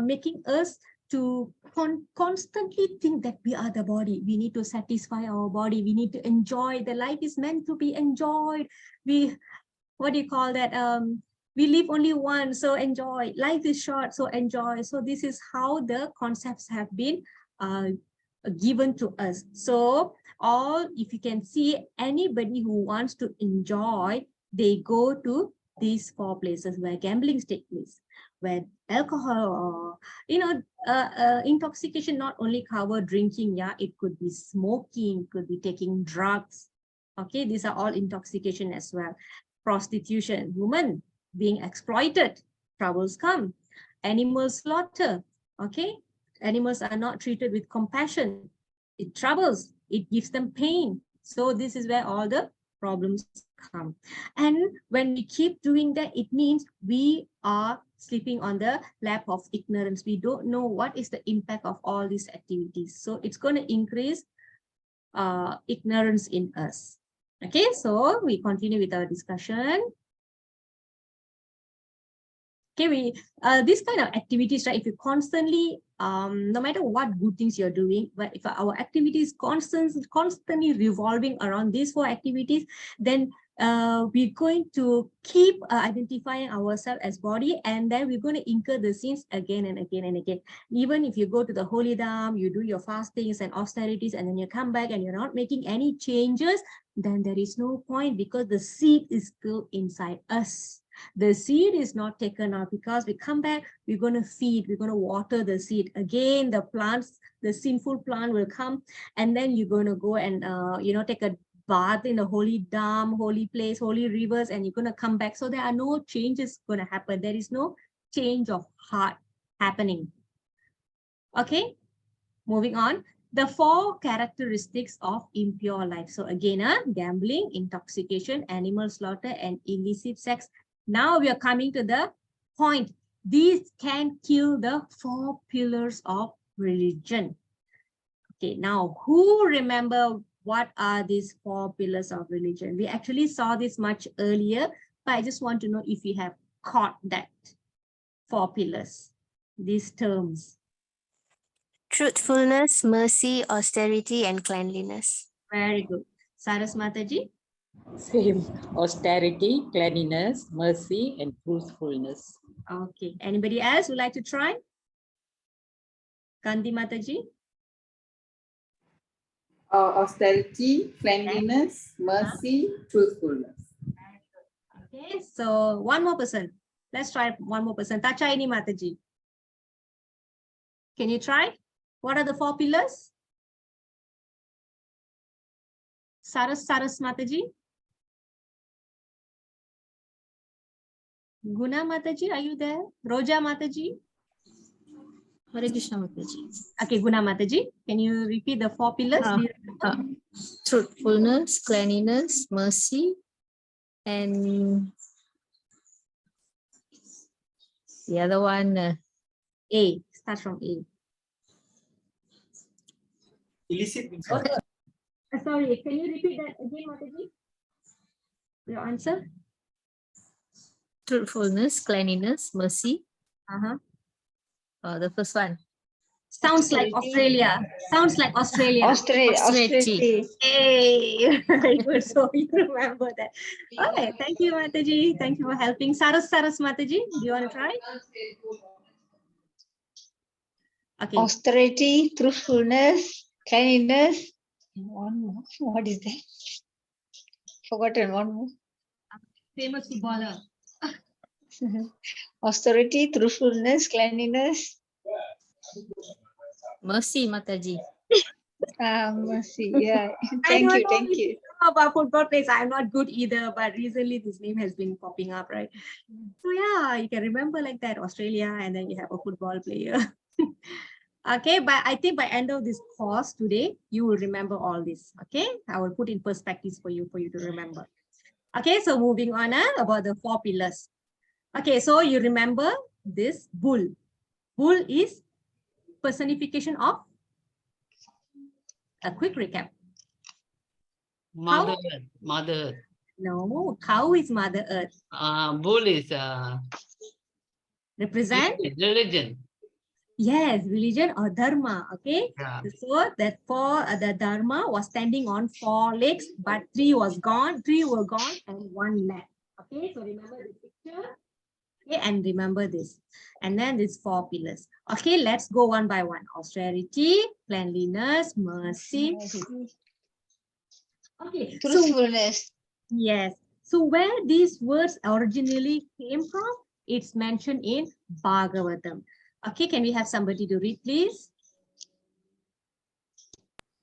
making us to constantly think that we are the body. We need to satisfy our body. We need to enjoy. The life is meant to be enjoyed. What do you call that? We live only once, so enjoy. Life is short, so enjoy. So this is how the concepts have been given to us. So if you can see, anybody who wants to enjoy, they go to these 4 places where gambling takes place, where alcohol, intoxication not only cover drinking, yeah, it could be smoking, could be taking drugs. Okay, these are all intoxication as well. Prostitution, women being exploited, troubles come. Animal slaughter, okay, animals are not treated with compassion. It troubles, it gives them pain. So this is where all the problems come. And when we keep doing that, it means we are sleeping on the lap of ignorance. We don't know what is the impact of all these activities. So it's going to increase ignorance in us. Okay, so we continue with our discussion. Okay, this kind of activities, right? If you constantly, no matter what good things you're doing, but if our activities constantly revolving around these 4 activities, then we're going to keep identifying ourselves as body, and then we're going to incur the sins again and again and again. Even if you go to the holy dam, you do your fastings and austerities, and then you come back and you're not making any changes, then there is no point because the seed is still inside us. The seed is not taken out because we come back, we're going to feed, we're going to water the seed. Again, the plants, the sinful plant will come, and then you're going to go and, take a bath in a holy dam, holy place, holy rivers, and you're going to come back. So there are no changes going to happen. There is no change of heart happening. Okay, moving on. The 4 characteristics of impure life. So again, gambling, intoxication, animal slaughter, and illicit sex. Now we are coming to the point. These can kill the 4 pillars of religion. Okay, now who remember what are these 4 pillars of religion? We actually saw this much earlier, but I just want to know if you have caught that 4 pillars, these terms. Truthfulness, mercy, austerity, and cleanliness. Very good. Saras Mataji? Same. Austerity, cleanliness, mercy, and truthfulness. Okay. Anybody else would like to try? Gandhi Mataji? Austerity, cleanliness, mercy, truthfulness. Okay, so one more person. Let's try one more person. Tachaini Mataji. Can you try? What are the 4 pillars? Saras Mataji? Guna Mataji, are you there? Roja Mataji? Hare Krishna Mataji. Okay, Guna Mataji, can you repeat the 4 pillars? Truthfulness, cleanliness, mercy, and the other one, A. Start from A. Illicit means what? Sorry, can you repeat that again, Mataji? Your answer? truthfulness, cleanliness, mercy. The first one. Sounds like Australia. Sounds like Australia. Austerity. Hey, very good. So you remember that. Okay, thank you, Mataji. Thank you for helping. Saras Mataji, do you want to try? Okay. Austerity, truthfulness, cleanliness. One more. What is that? Forgotten one more. Famous footballer. Austerity, truthfulness, cleanliness. Mercy, Mataji. Mercy. Yeah. I Thank don't you. know Thank if you. you know about football players. I'm not good either, but recently this name has been popping up, right? So yeah, you can remember like that, Australia, and then you have a football player. Okay, but I think by end of this course today, you will remember all this. Okay, I will put in perspectives for you to remember. Okay, so moving on about the 4 pillars. Okay, so you remember this bull. Bull is personification of, a quick recap. Mother Earth, Mother Earth. No, cow is Mother Earth. Bull is Represent? religion. Yes, religion or dharma. Okay. Yeah. So that the dharma was standing on 4 legs, but 3 was gone. 3 were gone and 1 left. Okay. So remember the picture. Okay, and remember this. And then these 4 pillars. Okay, let's go one by one. Austerity, cleanliness, mercy. Okay. So Truthfulness. yes. So where these words originally came from, it's mentioned in Bhagavatam. Okay, can we have somebody to read, please?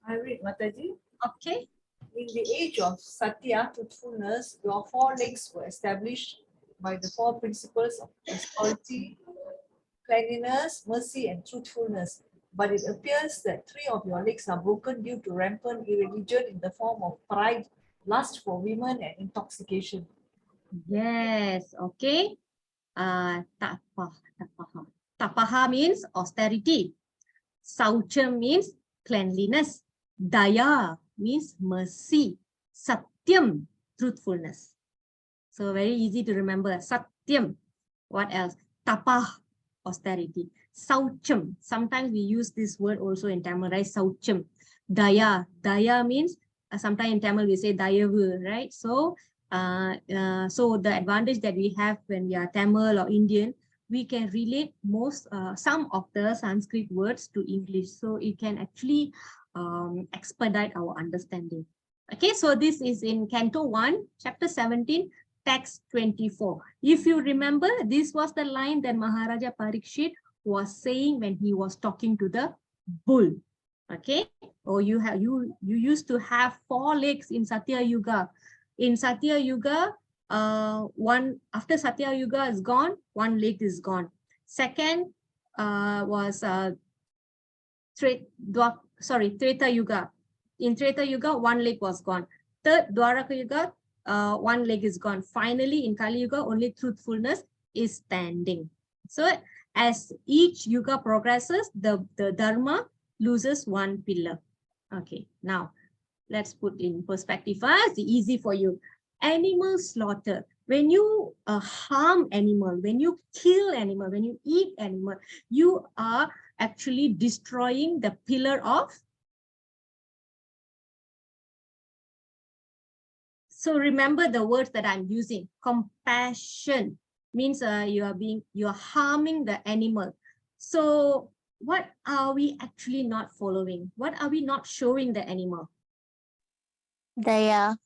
I read, Mataji. Okay. In the age of Satya, truthfulness, your 4 legs were established by the 4 principles of austerity, cleanliness, mercy, and truthfulness. But it appears that 3 of your legs are broken due to rampant irreligion in the form of pride, lust for women, and intoxication. Yes, okay. Tapaha. Tapaha means austerity. Saucham means cleanliness. Daya means mercy. Satyam, truthfulness. So very easy to remember. Satyam. What else? Tapah, austerity. Saucham. Sometimes we use this word also in Tamil, right? Saucham. Daya. Daya means, sometimes in Tamil we say dayavu, right? So, so the advantage that we have when we are Tamil or Indian, we can relate some of the Sanskrit words to English. So it can actually expedite our understanding. Okay, so this is in Canto 1, Chapter 17, Text 24. If you remember, this was the line that Maharaja Parikshit was saying when he was talking to the bull. Okay, or you used to have 4 legs in Satya Yuga. In Satya Yuga, after Satya Yuga is gone, 1 leg is gone. Second was Treta Yuga. In Treta Yuga, 1 leg was gone. Third, Dwaraka Yuga, 1 leg is gone. Finally, in Kali Yuga, only truthfulness is standing. So as each yuga progresses, the dharma loses 1 pillar. Okay, now let's put in perspective first, easy for you. Animal slaughter. When you harm animal, when you kill animal, when you eat animal, you are actually destroying the pillar of. So remember the words that I'm using. Compassion means you're harming the animal. So what are we actually not following? What are we not showing the animal? Daya.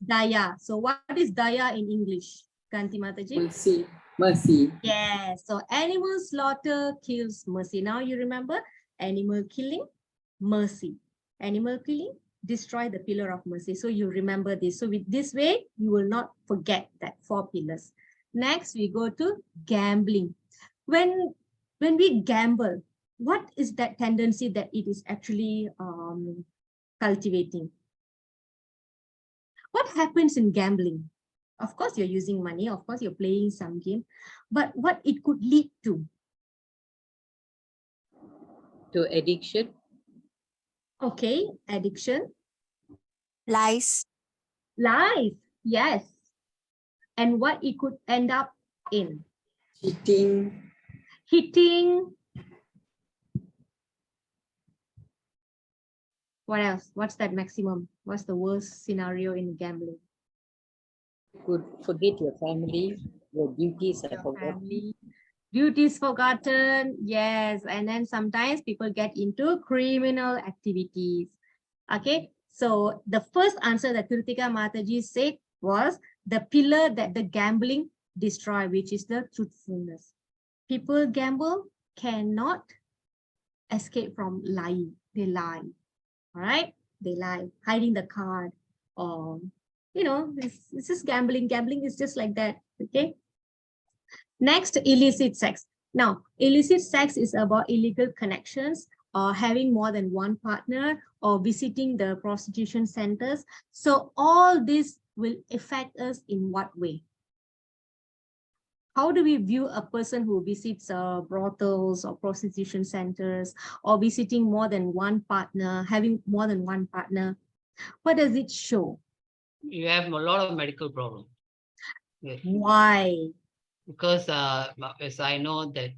Daya. So what is daya in English? Kanti Mataji? Mercy. Mercy. Yes. So animal slaughter kills mercy. Now you remember animal killing, mercy. Animal killing, destroy the pillar of mercy. So you remember this. So with this way, you will not forget that 4 pillars. Next, we go to gambling. When we gamble, what is that tendency that it is actually cultivating? What happens in gambling? Of course, you're using money. Of course, you're playing some game. But what it could lead to? To addiction. Okay, addiction. Lies. Lies, yes. And what it could end up in? Cheating. Hitting. What else? What's that maximum? What's the worst scenario in gambling? You could forget your family, your duties are forgotten. Family. Duties forgotten, yes. And then sometimes people get into criminal activities. Okay, so the first answer that Kritika Mataji said was the pillar that the gambling destroy, which is the truthfulness. People gamble cannot escape from lying. They lie. All right, they lie, hiding the card, or it's just gambling. Gambling is just like that. Okay. Next, illicit sex. Now, illicit sex is about illegal connections or having more than one partner or visiting the prostitution centers. So all this will affect us in what way? How do we view a person who visits brothels or prostitution centers or visiting more than one partner, having more than one partner? What does it show? You have a lot of medical problems. Yes. Why? Because as I know that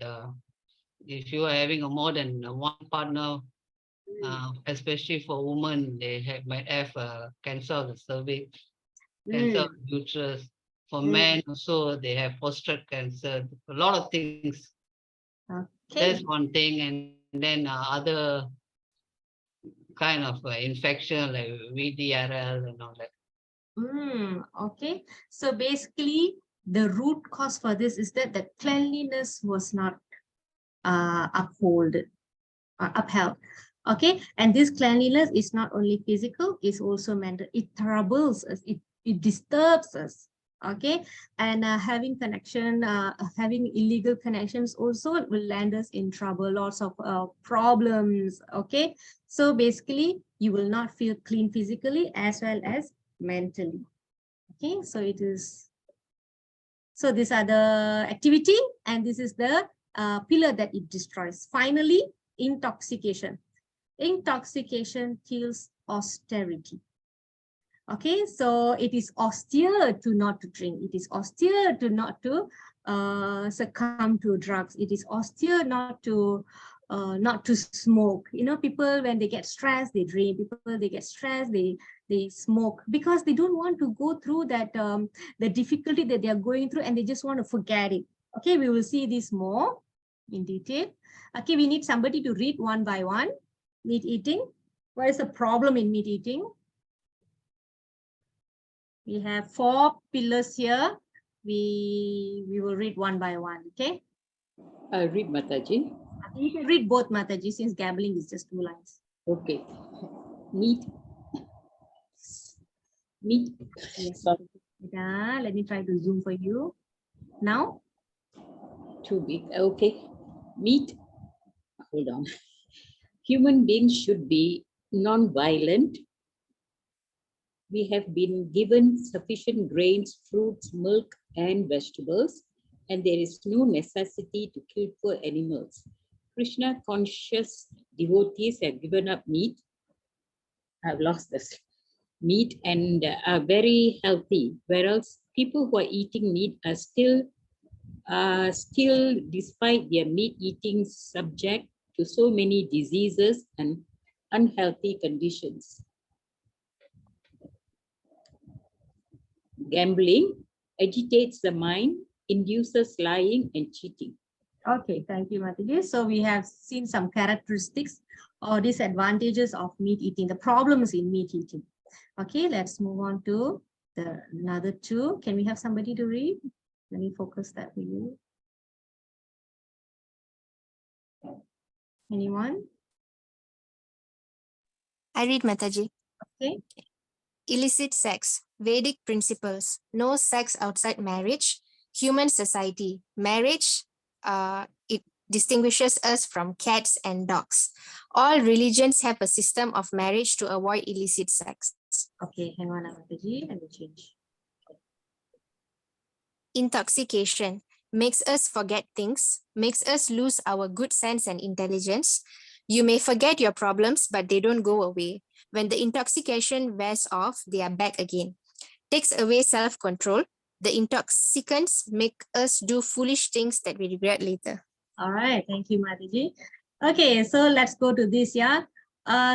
if you are having a more than one partner, especially for women, they might have cancer of the cervix, cancer of the uterus. For men also, they have prostate cancer, a lot of things. Okay. That's one thing. And then other kind of infection like VDRL and all that. Okay. So basically, the root cause for this is that the cleanliness was not upheld. Okay. And this cleanliness is not only physical, it's also mental. It troubles us. It disturbs us. Okay. And having illegal connections also will land us in trouble, lots of problems. Okay. So basically, you will not feel clean physically as well as mentally. Okay, so it is. So these are the activity, and this is the pillar that it destroys. Finally, intoxication. Intoxication kills austerity. Okay, so it is austere to not to drink. It is austere to not to succumb to drugs. It is austere not to smoke. People when they get stressed, they drink. People they get stressed, they smoke because they don't want to go through that the difficulty that they are going through, and they just want to forget it. Okay, we will see this more in detail. Okay, we need somebody to read one by one. Meat eating. What is the problem in meat eating? We have 4 pillars here. We will read one by one. Okay. I'll read, Mataji. You can read both, Mataji, since gambling is just 2 lines. Okay. Meat. Yes. Let me try to zoom for you. Now? Too big. Okay. Meat. Hold on. Human beings should be non-violent. We have been given sufficient grains, fruits, milk, and vegetables, and there is no necessity to kill poor animals. Krishna-conscious devotees have given up meat. I've lost this. Meat and are very healthy, whereas people who are eating meat are still, despite their meat eating, subject to so many diseases and unhealthy conditions. Gambling agitates the mind, induces lying and cheating. Okay, thank you, Mataji. So we have seen some characteristics or disadvantages of meat eating, the problems in meat eating. Okay, let's move on to the another 2. Can we have somebody to read? Let me focus that for you. Anyone? I read, Mataji. Okay. Illicit sex, Vedic principles, no sex outside marriage, human society, marriage, it distinguishes us from cats and dogs. All religions have a system of marriage to avoid illicit sex. Okay, hang on, Mataji, let me change. Intoxication makes us forget things, makes us lose our good sense and intelligence. You may forget your problems, but they don't go away. When the intoxication wears off, they are back again. Takes away self-control. The intoxicants make us do foolish things that we regret later. All right, thank you, Mataji. Okay, so let's go to this, yeah.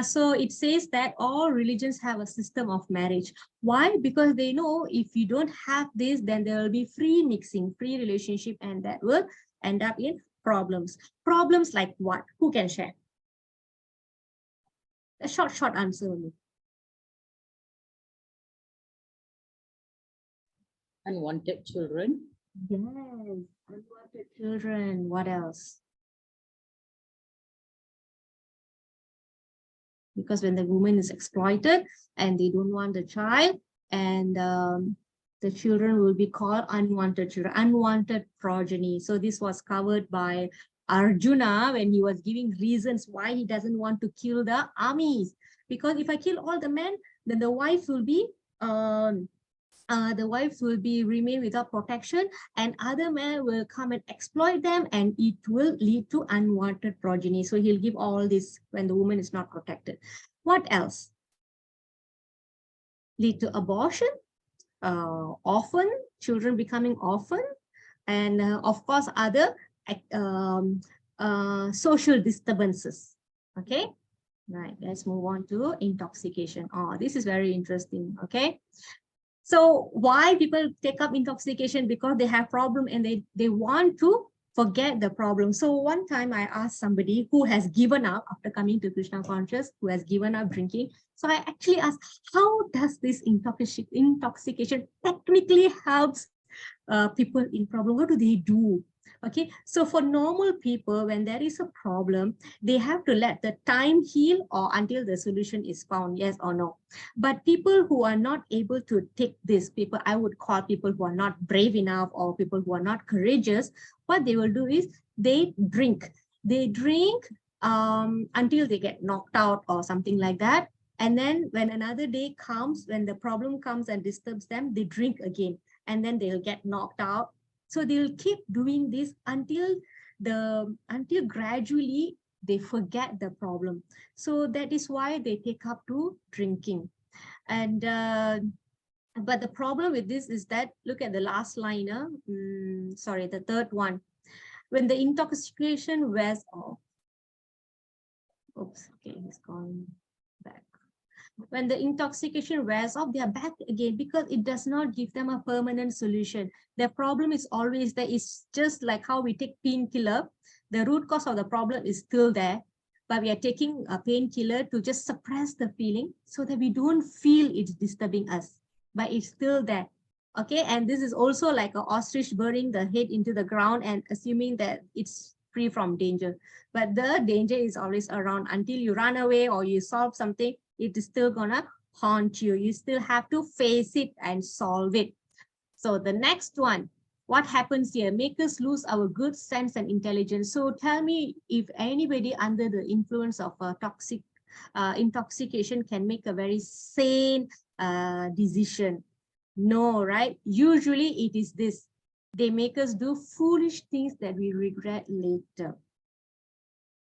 So it says that all religions have a system of marriage. Why? Because they know if you don't have this, then there will be free mixing, free relationship, and that will end up in problems. Problems like what? Who can share? A short answer only. Unwanted children. Yes, unwanted children. What else? because when the woman is exploited and they don't want the child, and the children will be called unwanted children, unwanted progeny. So this was covered by Arjuna when he was giving reasons why he doesn't want to kill the armies. Because if I kill all the men, then the wives will be remain without protection, and other men will come and exploit them, and it will lead to unwanted progeny. So he'll give all this when the woman is not protected. What else? Lead to abortion, orphan, children becoming orphan, and of course other social disturbances. Okay, right, let's move on to intoxication. Oh, this is very interesting. Okay, so why people take up intoxication? Because they have problem and they want to forget the problem. So one time I asked somebody who has given up after coming to Krishna conscious, who has given up drinking. So I actually asked, how does this intoxication technically helps people in problem? What do they do? Okay, so for normal people, when there is a problem, they have to let the time heal or until the solution is found, yes or no. But people who are not able to take this, people, I would call people who are not brave enough or people who are not courageous, what they will do is they drink. They drink until they get knocked out or something like that. And then when another day comes, when the problem comes and disturbs them, they drink again, and then they'll get knocked out. So they'll keep doing this until gradually they forget the problem. So that is why they take up to drinking. And but the problem with this is that, look at the last line, sorry, the third one. When the intoxication wears off, oops, okay, he's gone back. When the intoxication wears off, they are back again because it does not give them a permanent solution. Their problem is always there. It's just like how we take painkiller. The root cause of the problem is still there, but we are taking a painkiller to just suppress the feeling so that we don't feel it's disturbing us, but it's still there. Okay, and this is also like an ostrich burying the head into the ground and assuming that it's free from danger. But the danger is always around until you run away or you solve something. It is still gonna haunt you. You still have to face it and solve it. So the next one, what happens here? Make us lose our good sense and intelligence. So tell me if anybody under the influence of toxic intoxication can make a very sane decision. No, right? Usually it is this. They make us do foolish things that we regret later.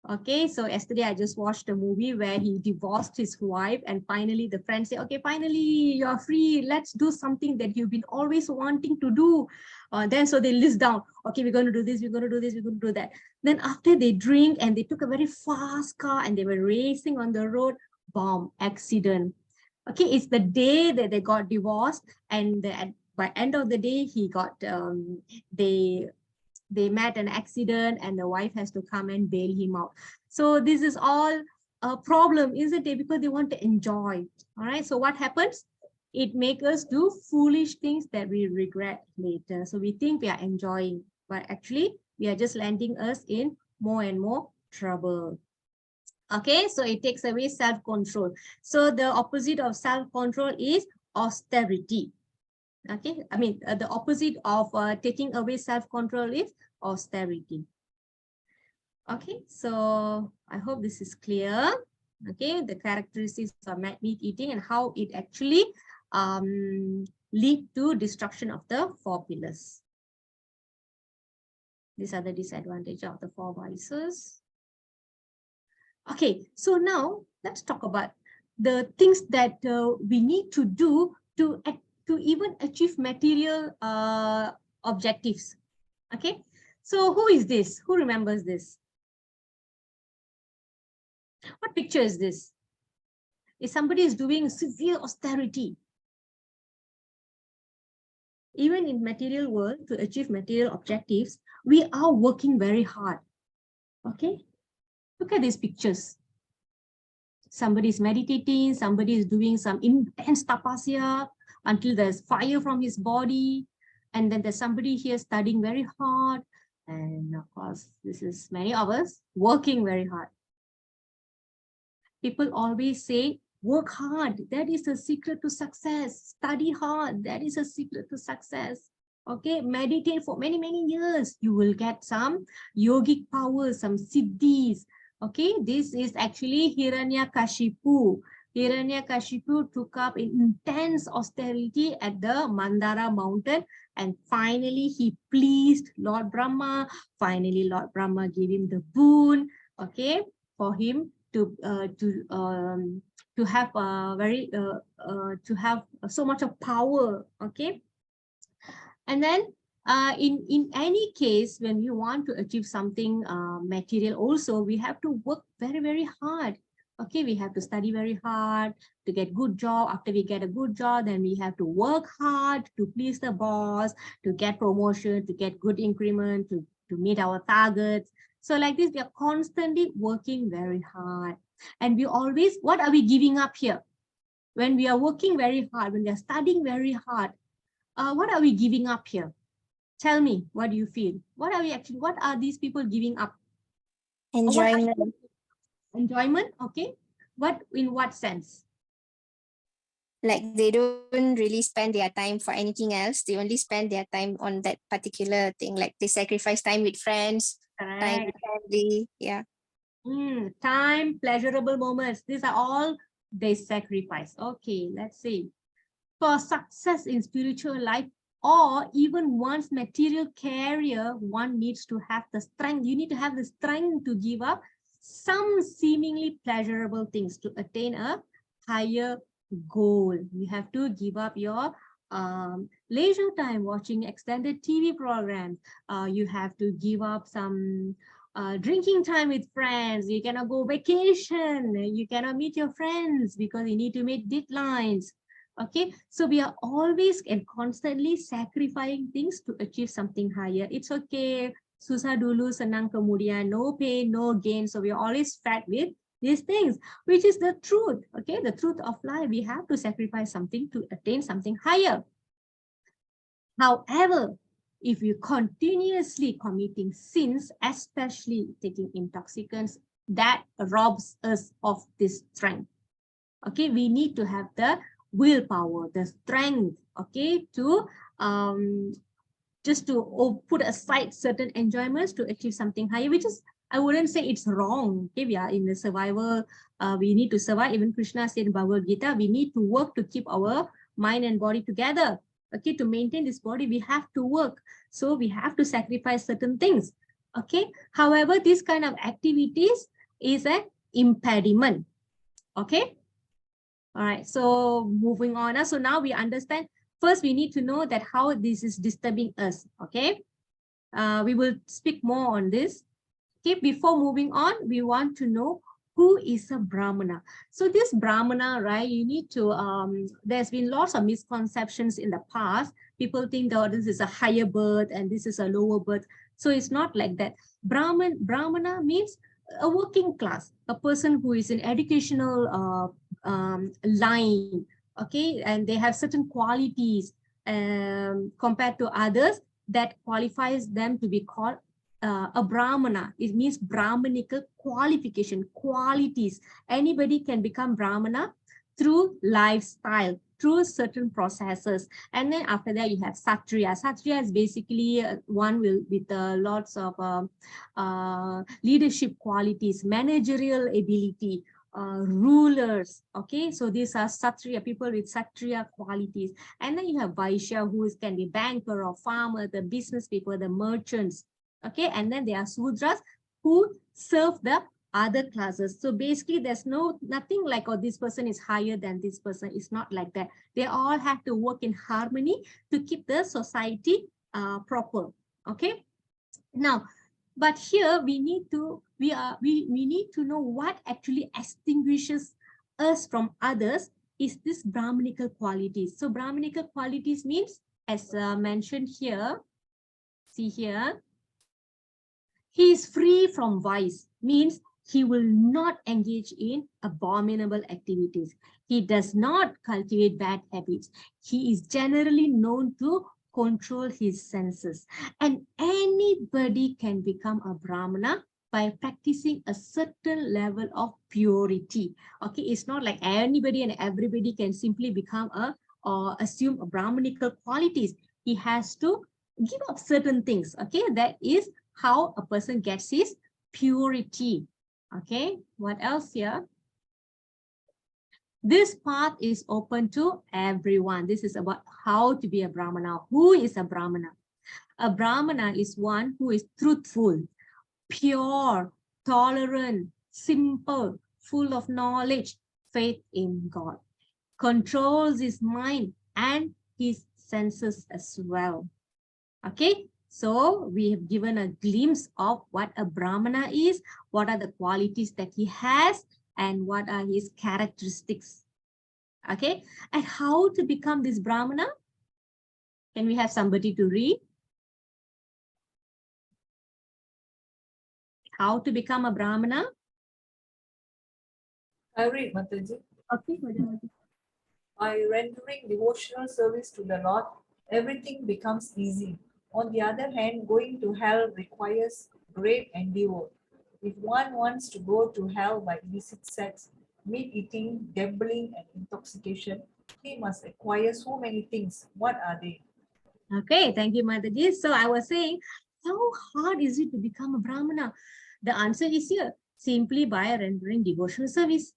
Okay, so yesterday I just watched a movie where he divorced his wife, and finally the friend said, okay, finally you're free. Let's do something that you've been always wanting to do. Then so they list down, okay, we're going to do this, we're going to do this, we're going to do that. Then after they drink and they took a very fast car and they were racing on the road, bomb, accident. Okay, it's the day that they got divorced, and by end of the day, he got, they met an accident and the wife has to come and bail him out. So this is all a problem, isn't it? Because they want to enjoy. All right. So what happens? It makes us do foolish things that we regret later. So we think we are enjoying, but actually we are just landing us in more and more trouble. Okay. So it takes away self-control. So the opposite of self-control is austerity. Okay, I mean, the opposite of taking away self-control is austerity. Okay, so I hope this is clear. Okay, the characteristics of meat eating and how it actually lead to destruction of the four pillars. These are the disadvantages of the four vices. Okay, so now let's talk about the things that we need to do to even achieve material objectives. Okay, so who is this? Who remembers this? What picture is this? If somebody is doing severe austerity, even in material world, to achieve material objectives, we are working very hard. Okay, look at these pictures. Somebody is meditating, somebody is doing some intense tapasya until there's fire from his body. And then there's somebody here studying very hard. And of course, this is many of us working very hard. People always say, work hard. That is the secret to success. Study hard. That is a secret to success. Okay, meditate for many, many years. You will get some yogic powers, some siddhis. Okay, this is actually Hiranyakashipu. Hiranyakashipu took up intense austerity at the Mandara mountain, and finally he pleased Lord Brahma. Finally, Lord Brahma gave him the boon, okay, for him to have to have so much of power, okay. And then in any case, when we want to achieve something material also, we have to work very, very hard. Okay, we have to study very hard to get good job. After we get a good job, then we have to work hard to please the boss, to get promotion, to get good increment, to meet our targets. So like this, we are constantly working very hard. And we always, what are we giving up here? When we are working very hard, when we are studying very hard, what are we giving up here? Tell me, what do you feel? What are these people giving up? Enjoyment. Enjoyment, okay. In what sense? Like they don't really spend their time for anything else. They only spend their time on that particular thing. Like they sacrifice time with friends, time with family. Yeah. Time, pleasurable moments. These are all they sacrifice. Okay, let's see. For success in spiritual life or even one's material career, one needs to have the strength. You need to have the strength to give up some seemingly pleasurable things to attain a higher goal. You have to give up your leisure time watching extended TV programs. You have to give up some drinking time with friends. You cannot go vacation. You cannot meet your friends because you need to meet deadlines. Okay, so we are always and constantly sacrificing things to achieve something higher. It's okay. Susah dulu, senang kemudian. No pain, no gain. So we are always fed with these things, which is the truth. Okay, the truth of life. We have to sacrifice something to attain something higher. However, if you continuously committing sins, especially taking intoxicants, that robs us of this strength. Okay, we need to have the willpower, the strength, okay, to just to put aside certain enjoyments to achieve something higher, which is, I wouldn't say it's wrong. Okay, we are in the survival, we need to survive. Even Krishna said in Bhagavad Gita, we need to work to keep our mind and body together. Okay, to maintain this body, we have to work. So we have to sacrifice certain things. Okay, however, this kind of activities is an impediment. Okay. All right, so moving on. So now we understand. First, we need to know that how this is disturbing us. Okay, we will speak more on this. Okay, before moving on, we want to know who is a Brahmana. So this Brahmana, right? You need to. There's been lots of misconceptions in the past. People think that this is a higher birth and this is a lower birth. So it's not like that. Brahmana means a working class, a person who is in educational line, okay, and they have certain qualities compared to others that qualifies them to be called a Brahmana. It means Brahmanical qualification, qualities. Anybody can become Brahmana through lifestyle, through certain processes. And then after that, you have Satriya. Satriya is basically one with lots of leadership qualities, managerial ability, rulers. Okay, so these are Satriya, people with Satriya qualities. And then you have Vaishya, who can be banker or farmer, the business people, the merchants. Okay, and then there are Sudras who serve the other classes. So basically there's nothing like, oh, this person is higher than this person. It's not like that. They all have to work in harmony to keep the society proper. Okay, now, but here we need to need to know what actually extinguishes us from others is this Brahmanical qualities. So Brahmanical qualities means, as mentioned here, see here, he is free from vice, means he will not engage in abominable activities. He does not cultivate bad habits. He is generally known to control his senses. And anybody can become a Brahmana by practicing a certain level of purity. Okay, it's not like anybody and everybody can simply become a or assume a Brahmanical qualities. He has to give up certain things. Okay, that is how a person gets his purity. Okay, what else here? This path is open to everyone. This is about how to be a Brahmana. Who is a Brahmana? A Brahmana is one who is truthful, pure, tolerant, simple, full of knowledge, faith in God, controls his mind and his senses as well. Okay, so we have given a glimpse of what a Brahmana is, what are the qualities that he has, and what are his characteristics. Okay, and how to become this Brahmana? Can we have somebody to read? How to become a Brahmana? I read, Mataji. Okay, By rendering devotional service to the Lord, everything becomes easy. On the other hand, going to hell requires great endeavor. If one wants to go to hell by illicit sex, meat eating, gambling, and intoxication, he must acquire so many things. What are they? Okay, thank you, Mataji. So I was saying, how hard is it to become a Brahmana? The answer is here, simply by rendering devotional service.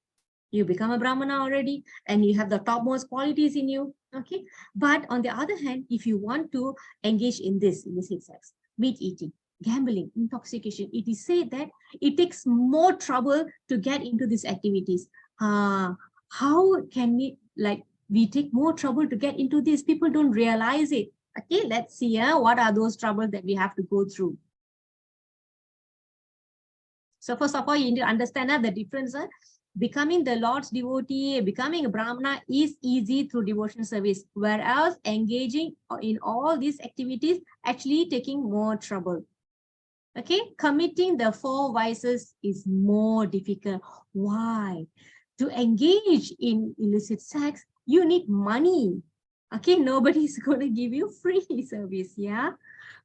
You become a Brahmana already, and you have the topmost qualities in you. Okay, but on the other hand, if you want to engage in this illicit sex, meat eating, gambling, intoxication, it is said that it takes more trouble to get into these activities. How can we take more trouble to get into this? People don't realize it. Okay, let's see what are those troubles that we have to go through. So first of all, you need to understand the difference. Becoming the Lord's devotee, becoming a Brahmana is easy through devotional service, whereas engaging in all these activities actually taking more trouble. Okay, committing the 4 vices is more difficult. Why? To engage in illicit sex, you need money. Okay, nobody's going to give you free service, yeah?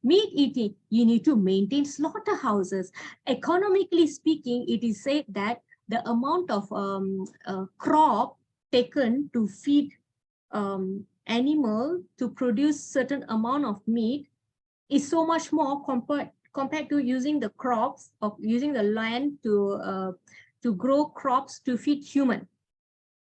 Meat eating, you need to maintain slaughterhouses. Economically speaking, it is said that the amount of crop taken to feed animal to produce certain amount of meat is so much more compared to using the crops of using the land to grow crops to feed human.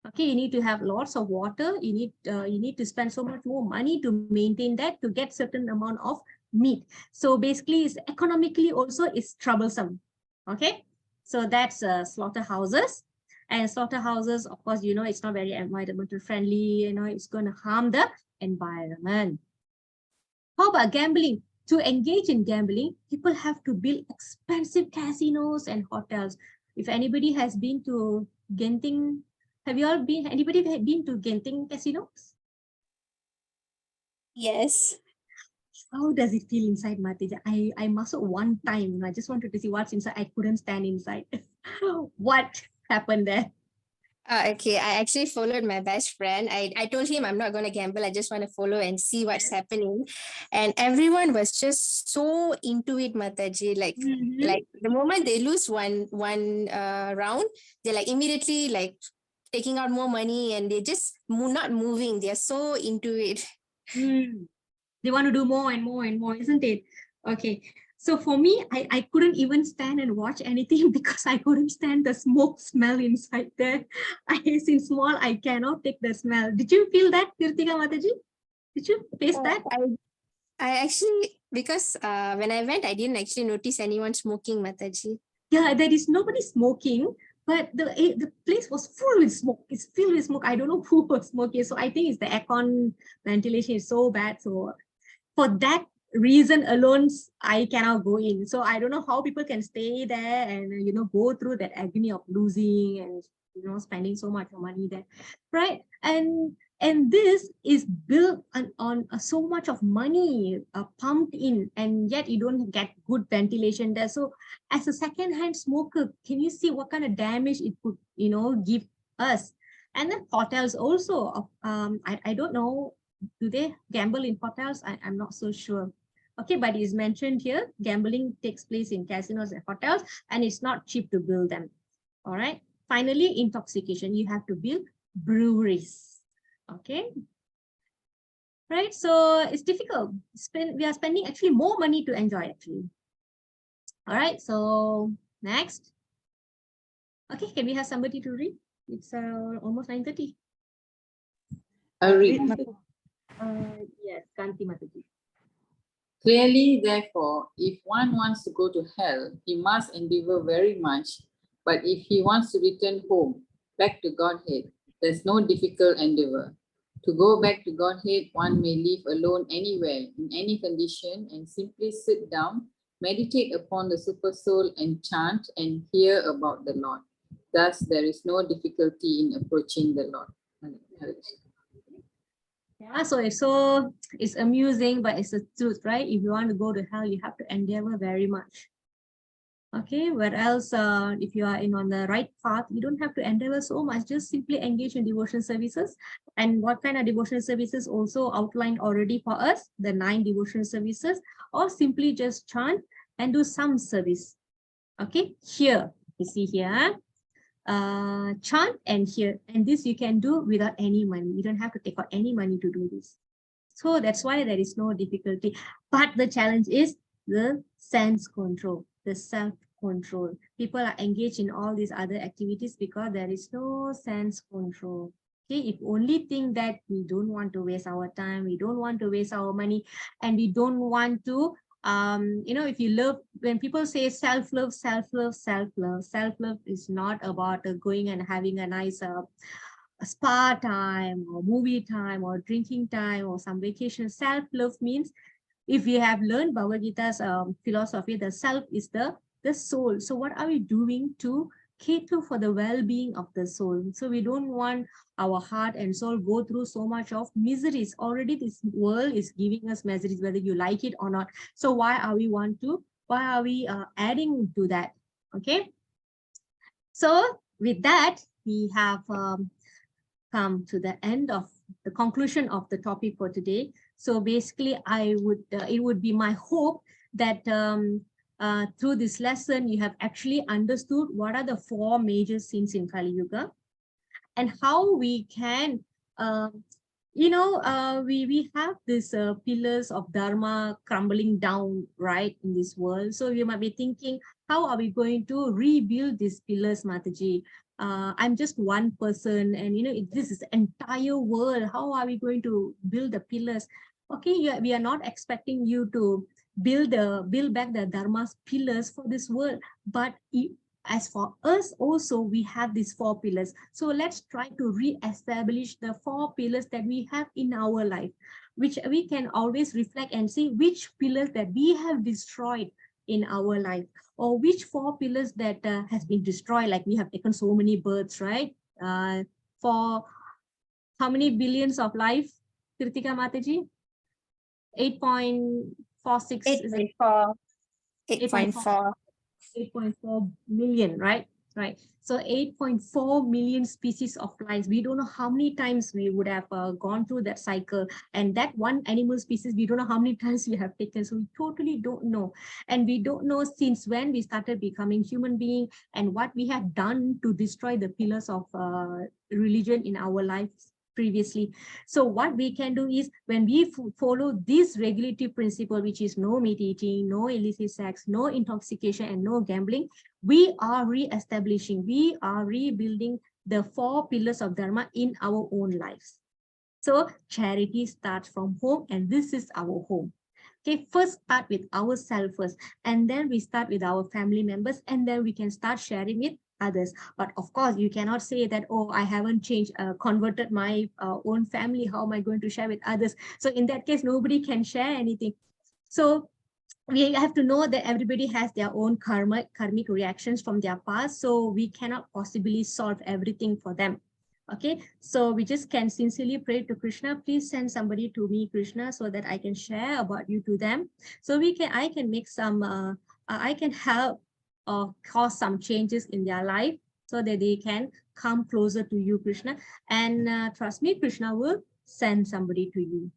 Okay, you need to have lots of water. You need to spend so much more money to maintain that to get certain amount of meat. So basically, it's economically also is troublesome. Okay, so that's slaughterhouses. And slaughterhouses, of course, you know, it's not very environmental friendly. You know, it's going to harm the environment. How about gambling? To engage in gambling, people have to build expensive casinos and hotels. If anybody has been to Genting, anybody been to Genting casinos? Yes. How does it feel inside, Matija? I muscled one time. I just wanted to see what's inside. I couldn't stand inside. What happened there? Okay, I actually followed my best friend. I told him I'm not going to gamble. I just want to follow and see what's happening. And everyone was just so into it, Mataji. Like the moment they lose one round, they're like immediately like taking out more money and they just not moving. They're so into it. They want to do more and more and more, isn't it? Okay. So for me, I couldn't even stand and watch anything because I couldn't stand the smoke smell inside there. Since small, I cannot take the smell. Did you feel that, Kirtika Mataji? Did you face that? I actually, because when I went, I didn't actually notice anyone smoking, Mataji. Yeah, there is nobody smoking, but the place was full with smoke. It's filled with smoke. I don't know who was smoking. So I think it's the aircon ventilation is so bad. So for that reason alone, I cannot go in. So I don't know how people can stay there and, you know, go through that agony of losing and, you know, spending so much money there, right? And this is built on so much of money pumped in, and yet you don't get good ventilation there. So as a second-hand smoker, can you see what kind of damage it could, you know, give us? And then hotels also. I don't know, do they gamble in hotels? I'm not so sure. Okay, but it's mentioned here, gambling takes place in casinos and hotels, and it's not cheap to build them. All right. Finally, intoxication. You have to build breweries. Okay. Right. So it's difficult. We are spending actually more money to enjoy actually. All right. So next. Okay. Can we have somebody to read? It's almost 9:30. I'll read. Yes, Kanti Mataji. Clearly, therefore, if one wants to go to hell, he must endeavor very much. But if he wants to return home, back to Godhead, there's no difficult endeavor. To go back to Godhead, one may live alone anywhere, in any condition, and simply sit down, meditate upon the super soul, and chant and hear about the Lord. Thus, there is no difficulty in approaching the Lord. Yeah, so it's amusing, but it's the truth, right? If you want to go to hell, you have to endeavor very much. Okay, whereas if you are on the right path, you don't have to endeavor so much, just simply engage in devotion services. And what kind of devotion services also outlined already for us, the 9 devotion services, or simply just chant and do some service. Okay, here, you see here, chant and hear, and this you can do without any money. You don't have to take out any money to do this. So that's why there is no difficulty. But the challenge is the sense control, the self-control. People are engaged in all these other activities because there is no sense control. Okay, if only think that we don't want to waste our time, we don't want to waste our money, and we don't want to if you love, when people say self-love, self-love, self-love, self-love is not about going and having a nice spa time or movie time or drinking time or some vacation. Self-love means, if you have learned Bhagavad Gita's philosophy, the self is the soul. So what are we doing to cater for the well-being of the soul? So we don't want our heart and soul go through so much of miseries. Already this world is giving us miseries, whether you like it or not. So why are we adding to that? Okay. So with that, we have come to the end of the conclusion of the topic for today. So basically, it would be my hope that through this lesson, you have actually understood what are the 4 major sins in Kali Yuga, and how we can, we have these pillars of Dharma crumbling down, right, in this world. So you might be thinking, how are we going to rebuild these pillars, Mataji? I'm just one person, and this is the entire world. How are we going to build the pillars? Okay, we are not expecting you to build back the Dharma's pillars for this world, but as for us also, we have these 4 pillars. So let's try to re-establish the 4 pillars that we have in our life, which we can always reflect and see which pillars that we have destroyed in our life, or which 4 pillars that has been destroyed. Like we have taken so many births, right? For how many billions of life, Kritika Mataji? 8.46. 8.4. 8.4. 8.4 million, right? Right. So 8.4 million species of life. We don't know how many times we would have gone through that cycle. And that one animal species, we don't know how many times we have taken. So we totally don't know. And we don't know since when we started becoming human being and what we have done to destroy the pillars of religion in our lives previously. So what we can do is, when we follow this regulatory principle, which is no meat eating, no illicit sex, no intoxication, and no gambling, we are re-establishing, we are rebuilding the 4 pillars of Dharma in our own lives. So charity starts from home, and this is our home. Okay, first start with ourselves first, and then we start with our family members, and then we can start sharing with others. But of course, you cannot say that, oh, I haven't changed, converted my own family. How am I going to share with others? So in that case, nobody can share anything. So we have to know that everybody has their own karmic reactions from their past. So we cannot possibly solve everything for them. Okay, so we just can sincerely pray to Krishna, please send somebody to me, Krishna, so that I can share about you to them. So I can make some, I can help or cause some changes in their life so that they can come closer to you, Krishna. And trust me, Krishna will send somebody to you.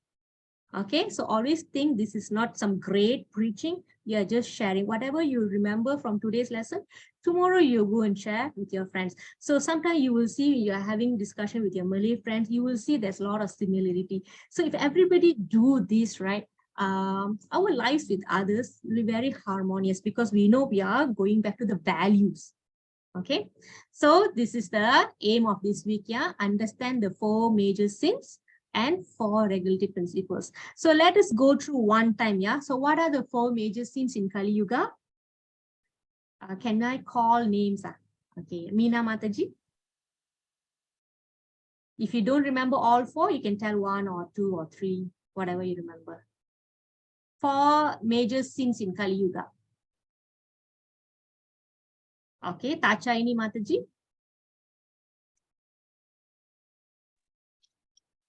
Okay, so always think this is not some great preaching. You are just sharing whatever you remember from today's lesson. Tomorrow you go and share with your friends. So sometimes you will see you are having discussion with your Malay friends. You will see there's a lot of similarity. So if everybody do this, right, our lives with others will be very harmonious because we know we are going back to the values. Okay, so this is the aim of this week. Yeah, understand the 4 major sins and 4 regulatory principles. So let us go through one time. Yeah, so what are the 4 major sins in Kali Yuga? Can I call names? Okay, Meena Mataji. If you don't remember all 4, you can tell 1 or 2 or 3, whatever you remember. 4 major sins in Kali Yuga. Okay, Tachaini Mataji.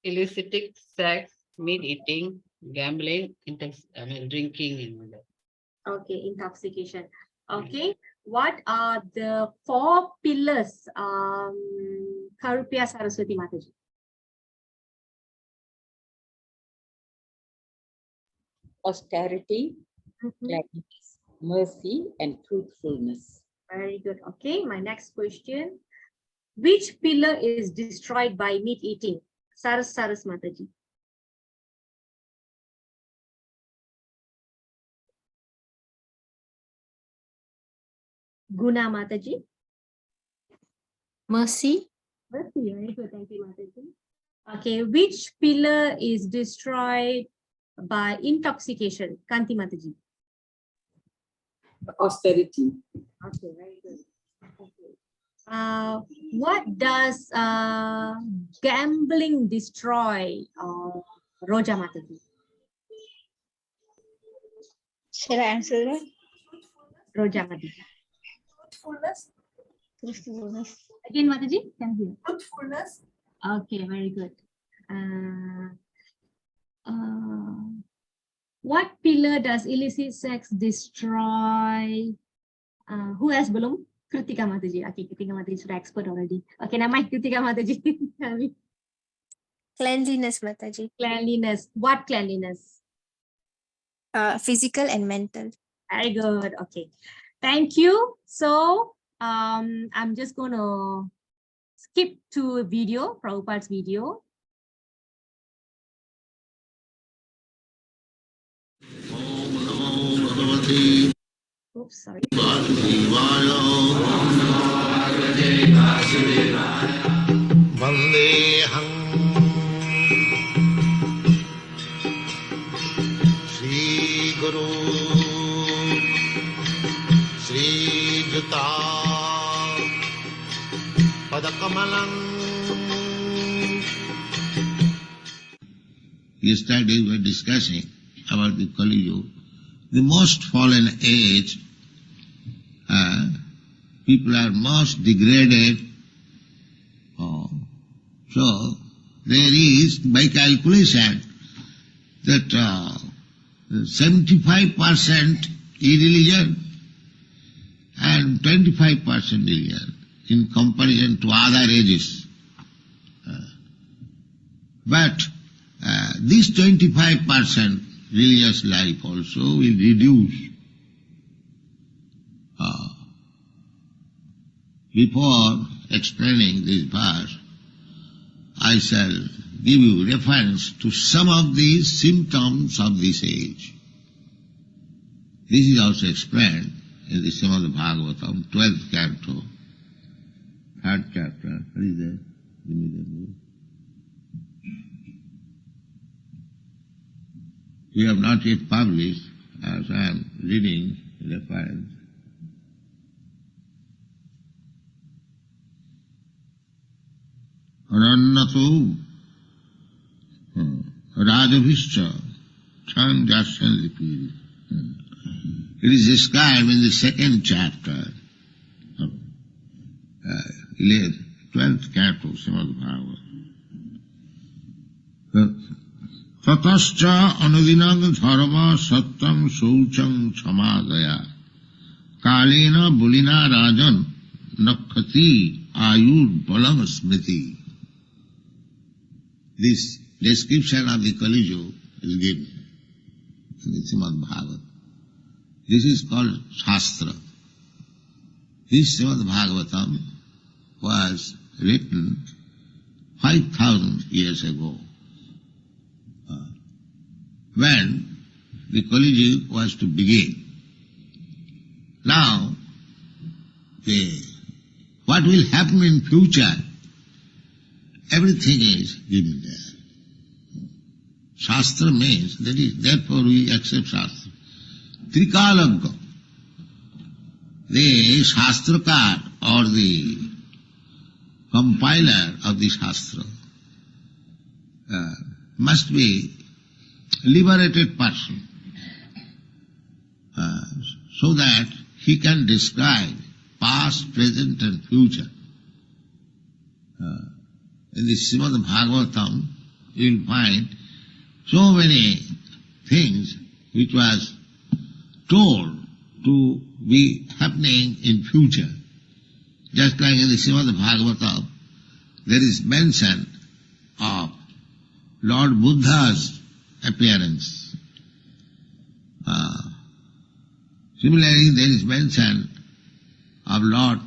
Illicit sex, meat eating, gambling, drinking, and all that. Okay, intoxication. Okay, what are the 4 pillars? Karupya Saraswati Mataji. Austerity, cleanliness, mercy, and truthfulness. Very good. Okay, my next question. Which pillar is destroyed by meat eating? Saras Mataji. Guna Mataji. Mercy. Mercy, very good. Thank you, Mataji. Okay, which pillar is destroyed by intoxication? Kanti Mataji. Austerity. Okay, very good. Okay. What does gambling destroy? Roja Mataji. Shall I answer that? Roja Mataji. Truthfulness. Truthfulness. Again, Mataji, can hear. Truthfulness. Okay, very good. What pillar does illicit sex destroy? Who has belum? Kritika Mataji. Okay, Kritika Mataji is an expert already. Okay, now my Kritika Mataji. Tell me. Cleanliness, Mataji. Cleanliness. What cleanliness? Physical and mental. Very good. Okay. Thank you. So I'm just going to skip to a video, Prabhupada's video. Oops, sorry. Vandeham Sri Guru Sri Juta Padakamalam. Yesterday we were discussing about the Kali Yuga, the most fallen age. People are most degraded. So there is, by calculation, that 75% irreligion and 25% religion in comparison to other ages. But this 25% religious life also will reduce. Before explaining this verse, I shall give you reference to some of these symptoms of this age. This is also explained in the Srimad Bhagavatam, 12th canto, 3rd chapter. What is that? Give me the book. We have not yet published, as I am reading reference. Rannato Radhavischa Chanjasyanlipi. It is described in the 2nd chapter, 12th canto, Srimad Bhagavatam. Tatascha anudinag dharma sattam saucham chamadaya kalena bulina rajan nakhati ayur balam smriti. This description of the Kali Yuga is given in the Srimad Bhagavatam. This is called Shastra. This Srimad Bhagavatam was written 5,000 years ago, when the Kali Yuga was to begin. Now, what will happen in future, everything is given there. Shastra means, that is, therefore we accept Shastra. Trikalagga, the Shastrakar or the compiler of the Shastra must be a liberated person, so that he can describe past, present and future. In the Srimad Bhagavatam, you will find so many things which was told to be happening in future. Just like in the Srimad Bhagavatam, there is mention of Lord Buddha's appearance. Similarly, there is mention of Lord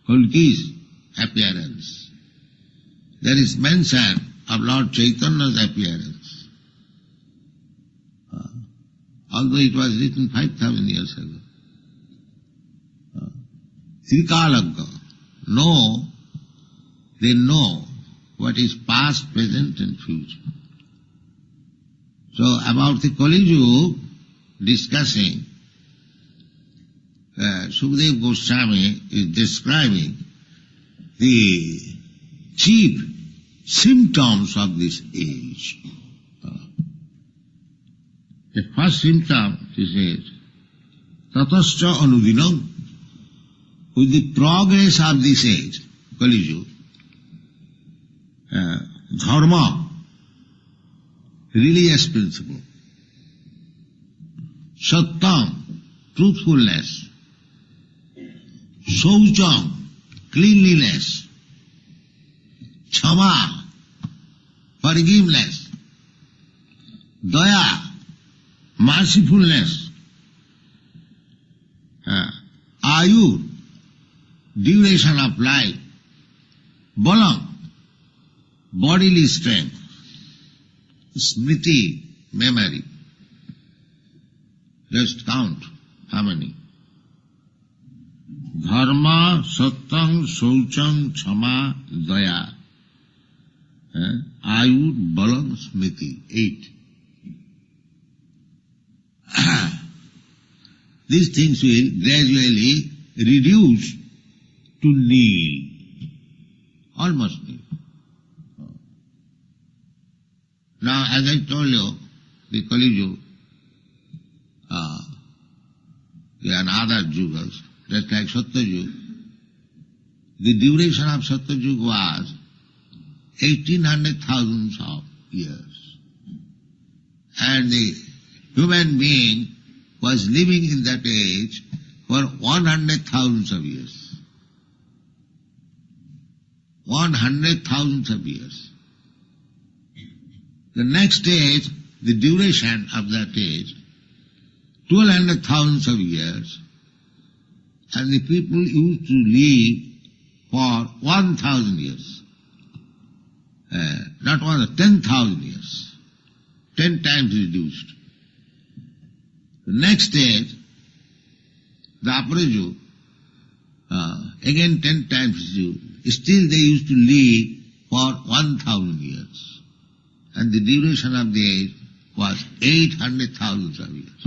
Kalki's appearance. There is mention of Lord Chaitanya's appearance. Although it was written 5,000 years ago. Trikalagga, they know what is past, present and future. So about the Kali Yuga discussing, Sukadeva Goswami is describing the chief symptoms of this age. The first symptom, he says, tatascha anudinam, with the progress of this age, Kali Yuga, dharma, religious principle, sattam, truthfulness, shaucham, cleanliness, chama, forgiveness, daya, mercifulness, ayu, duration of life, balam, bodily strength, smriti, memory. Just count how many. Dharma, sattam, shaucham, chama, daya. Ayu, balam, smriti. 8. These things will gradually reduce to nil, almost nil. Now, as I told you, the Kali Yuga, and other yugas, just like Satya Yuga, the duration of Satya Yuga was 1800,000 of years. And the human being was living in that age for 100,000 of years. 100,000 of years. The next age, the duration of that age, 1,200,000 of years, and the people used to live for 1,000 years. Not 1,000, 10,000 years. 10 times reduced. The next stage, the Aparaju, again 10 times reduced. Still they used to live for 1,000 years. And the duration of the age was 800,000 of years.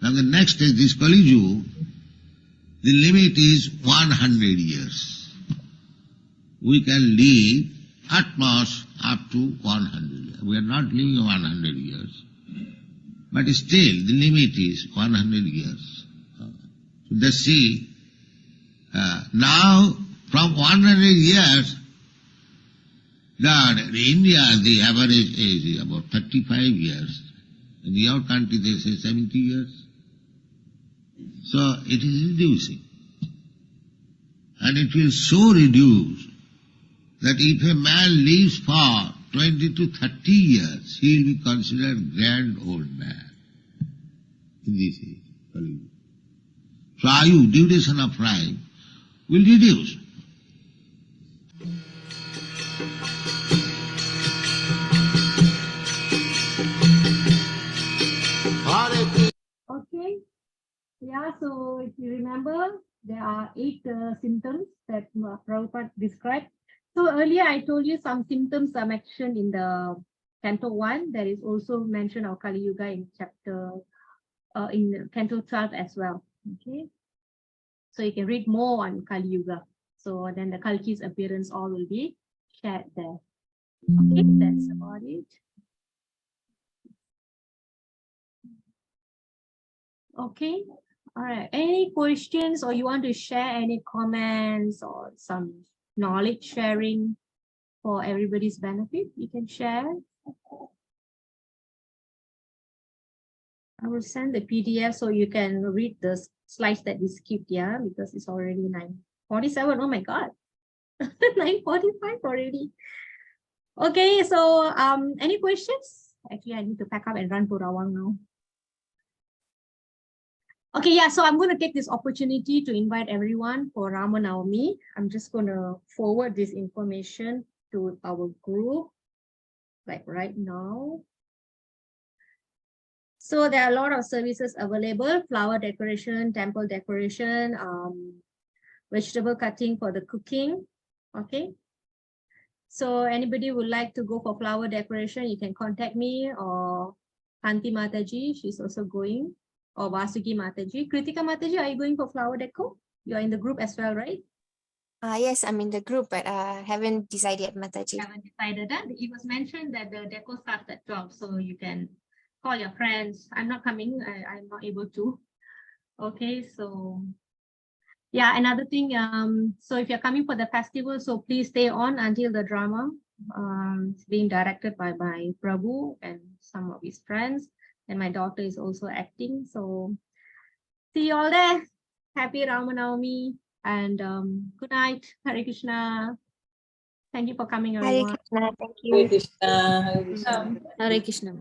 Now the next stage, this Kali Yuga, the limit is 100 years. We can live at most up to 100 years. We are not living 100 years. But still, the limit is 100 years. So let's see, now from 100 years, in India, the average age is about 35 years. In your country, they say 70 years. So it is reducing. And it will so reduce that if a man lives for 20 to 30 years, he will be considered grand old man in this age. So ayu, duration of life, will reduce. Okay. Yeah, so if you remember, there are 8 symptoms that Prabhupada described. So earlier I told you some symptoms are mentioned in the Canto 1. There is also mention of Kali Yuga in chapter, in Canto 12 as well. Okay. So you can read more on Kali Yuga. So then the Kalki's appearance all will be shared there. Okay, that's about it. Okay, all right. Any questions or you want to share any comments or some knowledge sharing for everybody's benefit? You can share. I will send the PDF so you can read the slides that we skipped, yeah, because it's already 9:47. Oh my God, 9:45 already. Okay, so any questions? Actually, I need to pack up and run to Rawang now. Okay, yeah, so I'm going to take this opportunity to invite everyone for Rama Navami. I'm just going to forward this information to our group, like right now. So there are a lot of services available: flower decoration, temple decoration, vegetable cutting for the cooking. Okay. So anybody would like to go for flower decoration, you can contact me, or Kanti Mataji, she's also going, or Vasuki Mataji. Kritika Mataji, are you going for flower deco? You are in the group as well, right? Yes, I'm in the group, but haven't decided yet, Mataji. Haven't decided that. It was mentioned that the deco starts at 12, so you can call your friends. I'm not coming, I'm not able to. Okay, so yeah, another thing, so if you're coming for the festival, so please stay on until the drama. It's being directed by my Prabhu and some of his friends, and my daughter is also acting. So see you all there. Happy Rama Navami, and good night. Hare Krishna. Thank you for coming, Hare everyone. Krishna, thank Hare you. Krishna, Hare Krishna. Hare Krishna.